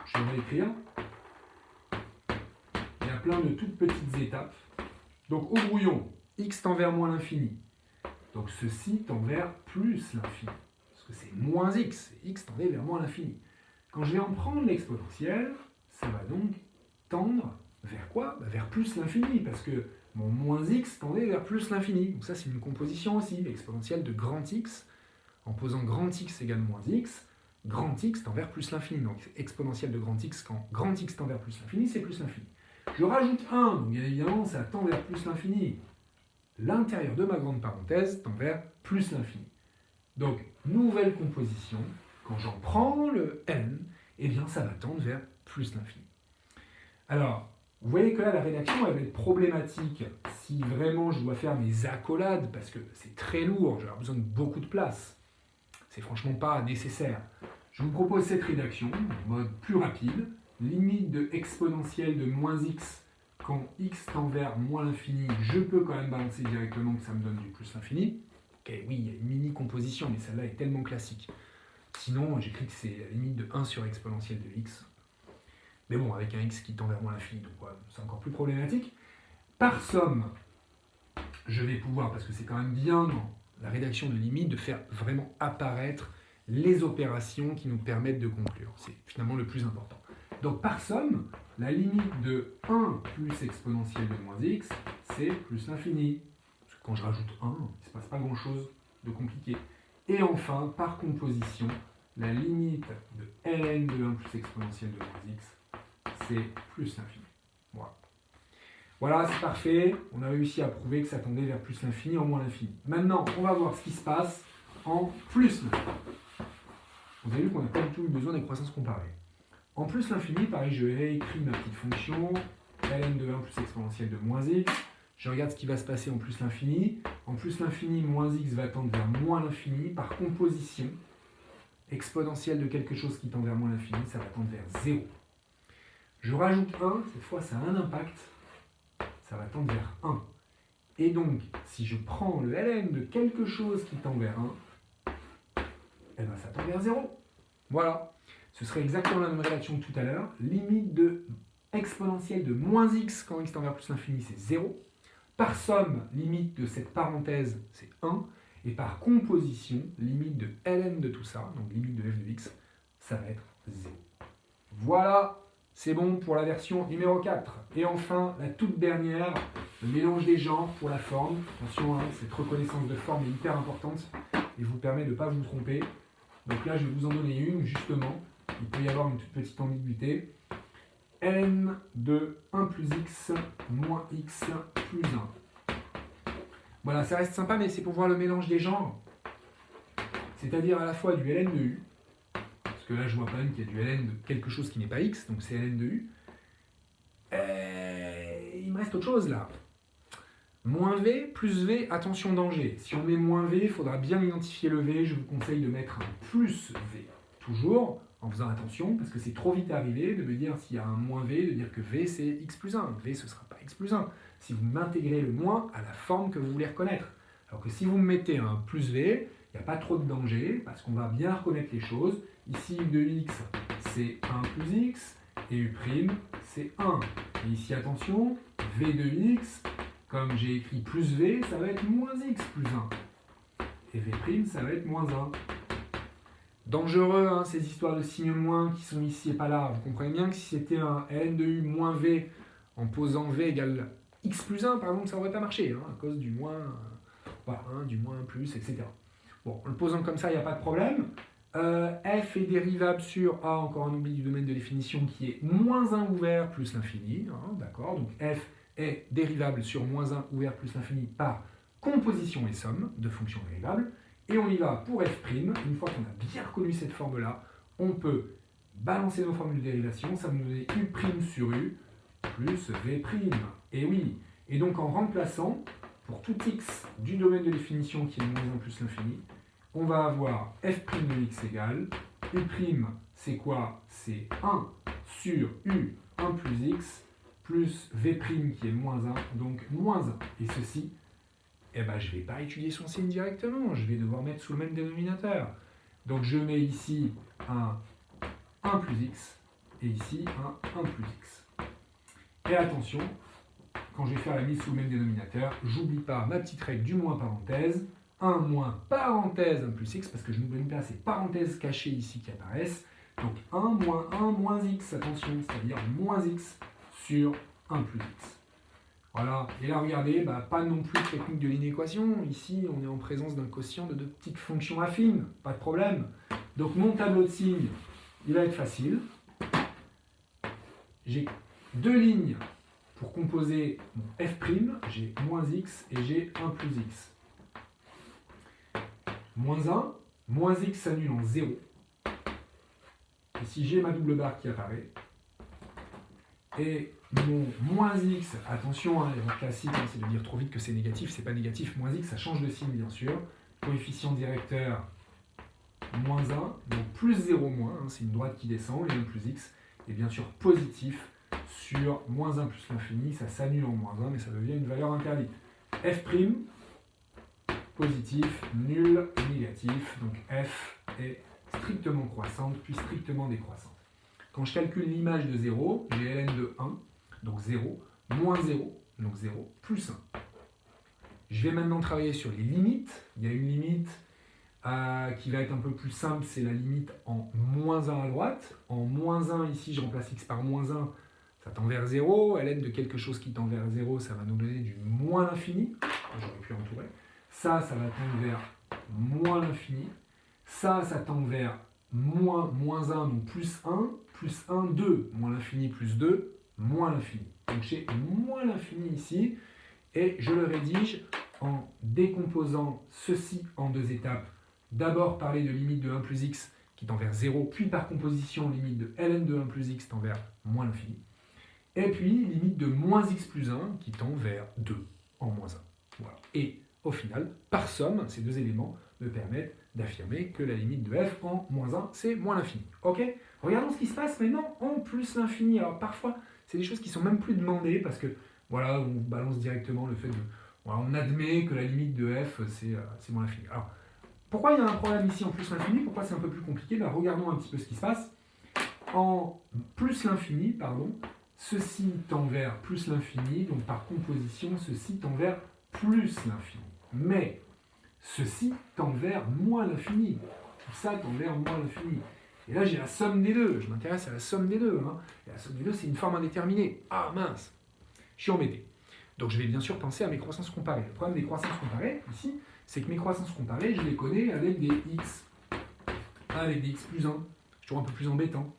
Je vais l'écrire. Il y a plein de toutes petites étapes. Donc, au brouillon, x tend vers moins l'infini. Donc, ceci tend vers plus l'infini. Parce que c'est moins x. Et x tendait vers moins l'infini. Quand je vais en prendre l'exponentielle, ça va donc tendre vers quoi? Vers plus l'infini. Parce que mon moins x tendait vers plus l'infini. Donc, ça, c'est une composition aussi. L'exponentielle de grand x. En posant grand x égale moins x, grand x tend vers plus l'infini. Donc, exponentielle de grand x, quand grand x tend vers plus l'infini, c'est plus l'infini. Je rajoute 1, donc bien évidemment, ça tend vers plus l'infini. L'intérieur de ma grande parenthèse tend vers plus l'infini. Donc, nouvelle composition, quand j'en prends le n, eh bien, ça va tendre vers plus l'infini. Alors, vous voyez que là, la rédaction, elle va être problématique si vraiment je dois faire mes accolades, parce que c'est très lourd, j'ai besoin de beaucoup de place. C'est franchement pas nécessaire. Je vous propose cette rédaction, en mode plus rapide. Limite de exponentielle de moins x, quand x tend vers moins l'infini, je peux quand même balancer directement que ça me donne du plus l'infini. Ok, oui, il y a une mini-composition, mais celle-là est tellement classique. Sinon, j'écris que c'est la limite de 1 sur exponentielle de x. Mais bon, avec un x qui tend vers moins l'infini, donc ouais, c'est encore plus problématique. Par somme, je vais pouvoir, parce que c'est quand même bien dans la rédaction de limite, de faire vraiment apparaître les opérations qui nous permettent de conclure. C'est finalement le plus important. Donc par somme, la limite de 1 plus exponentielle de moins x, c'est plus l'infini. Parce que quand je rajoute 1, il ne se passe pas grand-chose de compliqué. Et enfin, par composition, la limite de ln de 1 plus exponentielle de moins x, c'est plus l'infini. Voilà. Voilà, c'est parfait. On a réussi à prouver que ça tendait vers plus l'infini en moins l'infini. Maintenant, on va voir ce qui se passe en plus l'infini. Vous avez vu qu'on n'a pas du tout eu besoin des croissances comparées. En plus l'infini, pareil, je réécris ma petite fonction, f' ln de 1 plus exponentielle de moins x. Je regarde ce qui va se passer en plus l'infini. En plus l'infini, moins x va tendre vers moins l'infini. Par composition, exponentielle de quelque chose qui tend vers moins l'infini, ça va tendre vers 0. Je rajoute 1, cette fois ça a un impact, ça va tendre vers 1. Et donc, si je prends le ln de quelque chose qui tend vers 1, eh ben ça tend vers 0. Voilà. Ce serait exactement la même relation que tout à l'heure. Limite de exponentielle de moins x quand x tend vers plus l'infini, c'est 0. Par somme, limite de cette parenthèse, c'est 1. Et par composition, limite de ln de tout ça, donc limite de f de x, ça va être 0. Voilà, c'est bon pour la version numéro 4. Et enfin, la toute dernière, le mélange des genres pour la forme. Attention, hein, cette reconnaissance de forme est hyper importante et vous permet de ne pas vous tromper. Donc là, je vais vous en donner une, justement. Il peut y avoir une toute petite ambiguïté. Ln de 1 plus x moins x plus 1. Voilà, ça reste sympa, mais c'est pour voir le mélange des genres. C'est-à-dire à la fois du ln de u, parce que là je vois quand même qu'il y a du ln de quelque chose qui n'est pas x, donc c'est ln de u. Il me reste autre chose là. Moins v plus v, attention danger. Si on met moins v, il faudra bien identifier le v. Je vous conseille de mettre un plus v. Toujours en faisant attention, parce que c'est trop vite arrivé de me dire s'il y a un moins v, de dire que v c'est x plus 1. V ce ne sera pas x plus 1. Si vous m'intégrez le moins à la forme que vous voulez reconnaître. Alors que si vous me mettez un plus v, il n'y a pas trop de danger, parce qu'on va bien reconnaître les choses. Ici, u de x, c'est 1 plus x, et u', c'est 1. Et ici, attention, v de x, comme j'ai écrit plus v, ça va être moins x plus 1. Et v', ça va être moins 1. Dangereux, hein, ces histoires de signes moins qui sont ici et pas là. Vous comprenez bien que si c'était un ln de u moins v, en posant v égale x plus 1, par exemple, ça n'aurait pas marché, hein, à cause du moins, voilà, hein, du moins plus, etc. Bon, en le posant comme ça, il n'y a pas de problème. F est dérivable sur A, encore un oubli du domaine de définition, qui est moins 1 ouvert plus l'infini. Hein, d'accord, donc F est dérivable sur moins 1 ouvert plus l'infini par composition et somme de fonctions dérivables. Et on y va pour f'. Une fois qu'on a bien reconnu cette forme-là, on peut balancer nos formules de dérivation. Ça va nous donner u' sur u plus v'. Et oui, et donc en remplaçant, pour tout x du domaine de définition qui est moins 1 plus l'infini, on va avoir f' de x égale u', c'est quoi? C'est 1 sur u 1 plus x plus v' qui est moins 1, donc moins 1. Et ceci, eh ben, je ne vais pas étudier son signe directement, je vais devoir mettre sous le même dénominateur. Donc je mets ici un 1 plus x et ici un 1 plus x. Et attention, quand je vais faire la mise sous le même dénominateur, j'oublie pas ma petite règle du moins parenthèse, 1 moins parenthèse 1 plus x, parce que je n'oublie pas ces parenthèses cachées ici qui apparaissent. Donc 1 moins 1 moins x, attention, c'est-à-dire moins x sur 1 plus x. Voilà, et là regardez, pas non plus de technique de l'inéquation. Ici, on est en présence d'un quotient de deux petites fonctions affines, pas de problème. Donc mon tableau de signes, il va être facile. J'ai deux lignes pour composer mon f', j'ai moins x et j'ai 1 plus x. Moins 1, moins x s'annule en 0. Ici, j'ai ma double barre qui apparaît. Et mon moins x, attention, hein, l'erreur classique, hein, c'est de dire trop vite que c'est négatif, c'est pas négatif, moins x, ça change de signe bien sûr. Coefficient directeur, moins 1, donc plus 0 moins, hein, c'est une droite qui descend, et 1 plus x, et bien sûr positif sur moins 1 plus l'infini, ça s'annule en moins 1, mais ça devient une valeur interdite. F', positif, nul, négatif, donc f est strictement croissante, puis strictement décroissante. Quand je calcule l'image de 0, j'ai ln de 1, donc 0, moins 0, donc 0, plus 1. Je vais maintenant travailler sur les limites. Il y a une limite qui va être un peu plus simple, c'est la limite en moins 1 à droite. En moins 1, ici, je remplace x par moins 1, ça tend vers 0. Ln de quelque chose qui tend vers 0, ça va nous donner du moins l'infini. J'aurais pu entourer. Ça va tendre vers moins l'infini. Ça tend vers moins 1, donc plus 1, 2, moins l'infini plus 2, moins l'infini. Donc j'ai moins l'infini ici, et je le rédige en décomposant ceci en deux étapes. D'abord parler de limite de 1 plus x qui tend vers 0, puis par composition limite de ln de 1 plus x tend vers moins l'infini. Et puis, limite de moins x plus 1 qui tend vers 2 en moins 1. Voilà. Et au final, par somme, ces deux éléments me permettent d'affirmer que la limite de f en moins 1, c'est moins l'infini. Ok? Regardons ce qui se passe maintenant en plus l'infini. Alors parfois, c'est des choses qui sont même plus demandées parce que, voilà, on balance directement le fait de... Voilà, on admet que la limite de f, c'est moins l'infini. Alors, pourquoi il y a un problème ici en plus l'infini? Pourquoi c'est un peu plus compliqué? Ben, regardons un petit peu ce qui se passe. En plus l'infini, pardon, ceci tend vers plus l'infini, donc par composition, ceci tend vers plus l'infini. Mais ceci tend vers moins l'infini. Tout ça tend vers moins l'infini. Et là, j'ai la somme des deux. Je m'intéresse à la somme des deux. Hein. Et la somme des deux, c'est une forme indéterminée. Ah mince, je suis embêté. Donc je vais bien sûr penser à mes croissances comparées. Le problème des croissances comparées, ici, c'est que mes croissances comparées, je les connais avec des x. Avec des x plus 1. C'est toujours un peu plus embêtant.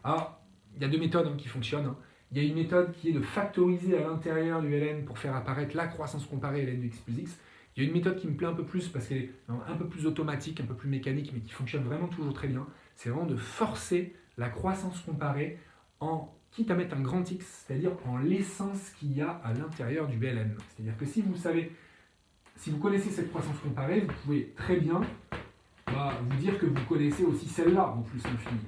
Ah, il y a deux méthodes qui fonctionnent. Hein. Il y a une méthode qui est de factoriser à l'intérieur du ln pour faire apparaître la croissance comparée ln de x plus x. Il y a une méthode qui me plaît un peu plus parce qu'elle est un peu plus automatique, un peu plus mécanique, mais qui fonctionne vraiment toujours très bien. C'est vraiment de forcer la croissance comparée en, quitte à mettre un grand x, c'est-à-dire en laissant ce qu'il y a à l'intérieur du ln. C'est-à-dire que si vous connaissez cette croissance comparée, vous pouvez très bien vous dire que vous connaissez aussi celle-là en plus l'infini.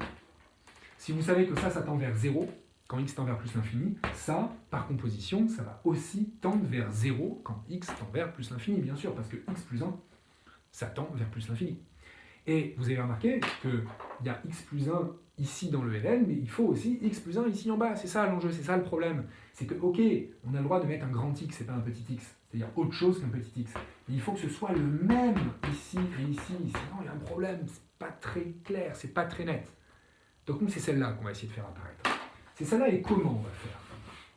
Si vous savez que ça tend vers 0, quand x tend vers plus l'infini, ça, par composition, ça va aussi tendre vers 0 quand x tend vers plus l'infini, bien sûr, parce que x plus 1, ça tend vers plus l'infini. Et vous avez remarqué qu'il y a x plus 1 ici dans le ln, mais il faut aussi x plus 1 ici en bas. C'est ça l'enjeu, c'est ça le problème. C'est que, ok, on a le droit de mettre un grand x, c'est pas un petit x, c'est-à-dire autre chose qu'un petit x. Mais il faut que ce soit le même ici et ici, sinon il y a un problème, c'est pas très clair, c'est pas très net. Donc nous, c'est celle-là qu'on va essayer de faire apparaître. C'est celle-là, et comment on va faire?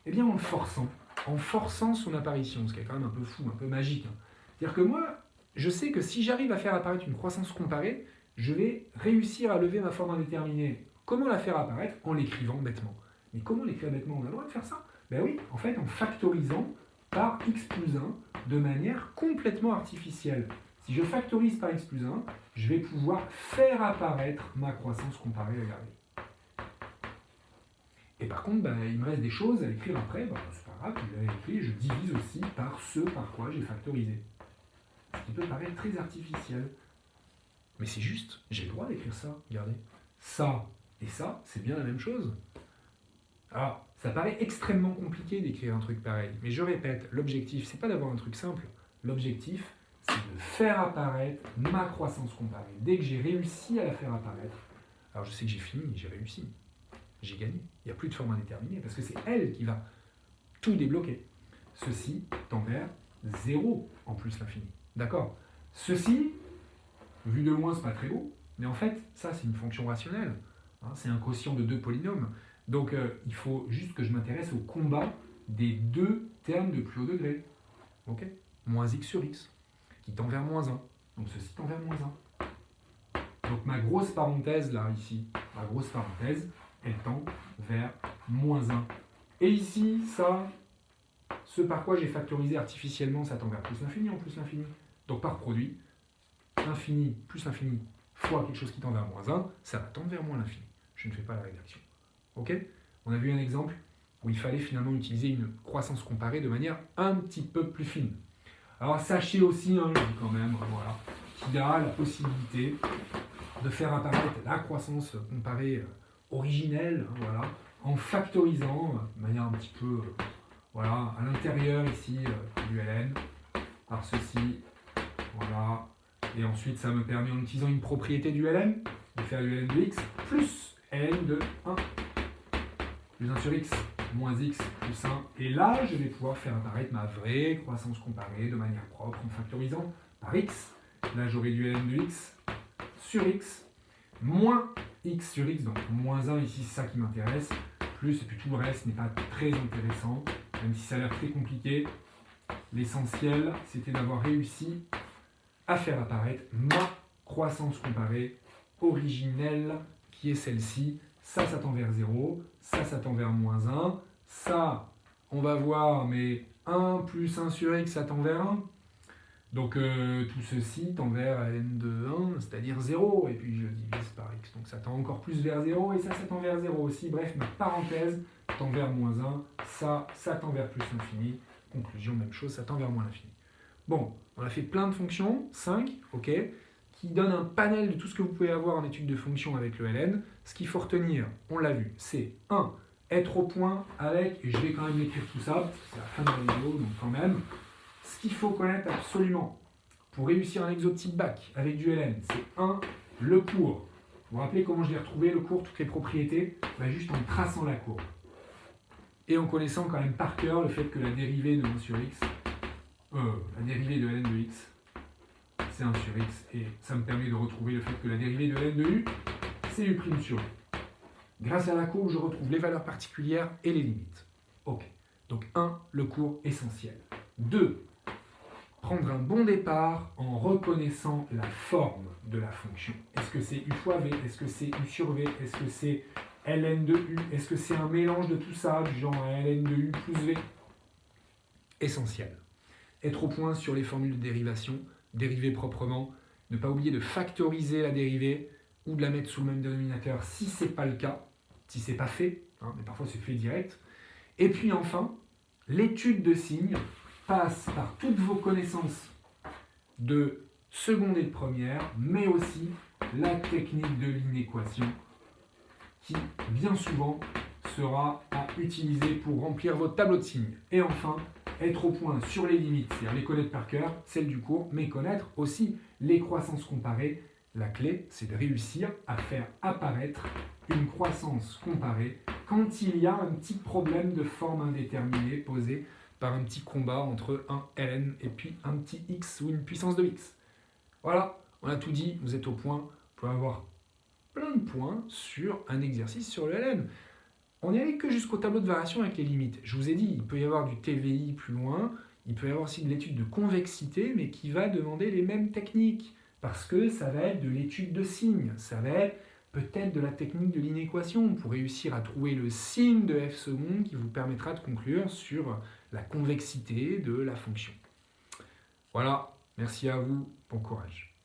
Eh bien, en forçant son apparition, ce qui est quand même un peu fou, un peu magique. Hein. C'est-à-dire que moi, je sais que si j'arrive à faire apparaître une croissance comparée, je vais réussir à lever ma forme indéterminée. Comment la faire apparaître? En l'écrivant bêtement. Mais comment l'écrire bêtement? On a le droit de faire ça? Ben oui, en fait, en factorisant par x plus 1 de manière complètement artificielle. Si je factorise par x plus 1, je vais pouvoir faire apparaître ma croissance comparée, regardez. Et par contre, il me reste des choses à écrire après. C'est pas grave, je l'avais écrit, je divise aussi par ce par quoi j'ai factorisé. Ce qui peut paraître très artificiel. Mais c'est juste, j'ai le droit d'écrire ça, regardez. Ça et ça, c'est bien la même chose. Alors, ça paraît extrêmement compliqué d'écrire un truc pareil. Mais je répète, l'objectif, c'est pas d'avoir un truc simple. L'objectif, c'est de faire apparaître ma croissance comparée. Dès que j'ai réussi à la faire apparaître, alors je sais que j'ai fini, j'ai réussi. J'ai gagné. Il n'y a plus de forme indéterminée parce que c'est elle qui va tout débloquer. Ceci tend vers 0 en plus l'infini. D'accord? Ceci, vu de loin, c'est pas très beau, mais en fait, ça, c'est une fonction rationnelle. Hein, c'est un quotient de deux polynômes. Donc, il faut juste que je m'intéresse au combat des deux termes de plus haut degré. Ok? Moins x sur x, qui tend vers moins 1. Donc, ceci tend vers moins 1. Donc, ma grosse parenthèse, là, ici, ma grosse parenthèse, elle tend vers moins 1. Et ici, ça, ce par quoi j'ai factorisé artificiellement, ça tend vers plus l'infini en plus l'infini. Donc par produit, l'infini plus l'infini fois quelque chose qui tend vers moins 1, ça va tendre vers moins l'infini. Je ne fais pas la rédaction. Ok? On a vu un exemple où il fallait finalement utiliser une croissance comparée de manière un petit peu plus fine. Alors sachez aussi, je dis quand même, voilà, qu'il y a la possibilité de faire apparaître la croissance comparée originelle, voilà, en factorisant de manière un petit peu voilà, à l'intérieur ici du ln par ceci, voilà, et ensuite ça me permet en utilisant une propriété du ln de faire du ln de x plus ln de 1 plus 1 sur x moins x plus 1, et là je vais pouvoir faire apparaître ma vraie croissance comparée de manière propre en factorisant par x. Là j'aurai du ln de x sur x moins x sur x, donc moins 1 ici, c'est ça qui m'intéresse, plus, et puis tout le reste n'est pas très intéressant, même si ça a l'air très compliqué. L'essentiel, c'était d'avoir réussi à faire apparaître ma croissance comparée originelle, qui est celle-ci. Ça tend vers 0, ça tend vers moins 1, ça, on va voir, mais 1 plus 1 sur x, ça tend vers 1. Donc tout ceci tend vers ln de 1, c'est-à-dire 0, et puis je divise par x, donc ça tend encore plus vers 0, et ça tend vers 0 aussi. Bref, ma parenthèse tend vers moins 1, ça tend vers plus l'infini. Conclusion, même chose, ça tend vers moins l'infini. Bon, on a fait plein de fonctions, 5, ok, qui donnent un panel de tout ce que vous pouvez avoir en étude de fonctions avec le ln. Ce qu'il faut retenir, on l'a vu, c'est 1, être au point avec, et je vais quand même écrire tout ça, parce que c'est la fin de la vidéo, donc quand même, ce qu'il faut connaître absolument pour réussir un exo de type bac avec du ln, c'est 1, le cours. Vous vous rappelez comment je l'ai retrouvé, le cours, toutes les propriétés? Juste en traçant la courbe. Et en connaissant quand même par cœur le fait que la dérivée de 1 sur x, la dérivée de ln de x, c'est 1 sur x, et ça me permet de retrouver le fait que la dérivée de ln de u, c'est u' sur u. Grâce à la courbe, je retrouve les valeurs particulières et les limites. Ok. Donc 1, le cours essentiel. 2, prendre un bon départ en reconnaissant la forme de la fonction. Est-ce que c'est u fois v? Est-ce que c'est u sur v? Est-ce que c'est ln de u? Est-ce que c'est un mélange de tout ça, du genre ln de u plus v? Essentiel. Être au point sur les formules de dérivation, dériver proprement, ne pas oublier de factoriser la dérivée ou de la mettre sous le même dénominateur si ce n'est pas le cas, si ce n'est pas fait, mais parfois c'est fait direct. Et puis enfin, l'étude de signes passe par toutes vos connaissances de seconde et de première, mais aussi la technique de l'inéquation qui, bien souvent, sera à utiliser pour remplir votre tableau de signes. Et enfin, être au point sur les limites, c'est-à-dire les connaître par cœur, celle du cours, mais connaître aussi les croissances comparées. La clé, c'est de réussir à faire apparaître une croissance comparée quand il y a un petit problème de forme indéterminée posé par un petit combat entre un ln et puis un petit x ou une puissance de x. Voilà, on a tout dit, vous êtes au point, vous pouvez avoir plein de points sur un exercice sur le ln. On n'y allait que jusqu'au tableau de variation avec les limites. Je vous ai dit, il peut y avoir du TVI plus loin, il peut y avoir aussi de l'étude de convexité, mais qui va demander les mêmes techniques, parce que ça va être de l'étude de signes, ça va être peut-être de la technique de l'inéquation, pour réussir à trouver le signe de f seconde qui vous permettra de conclure sur la convexité de la fonction. Voilà, merci à vous, bon courage.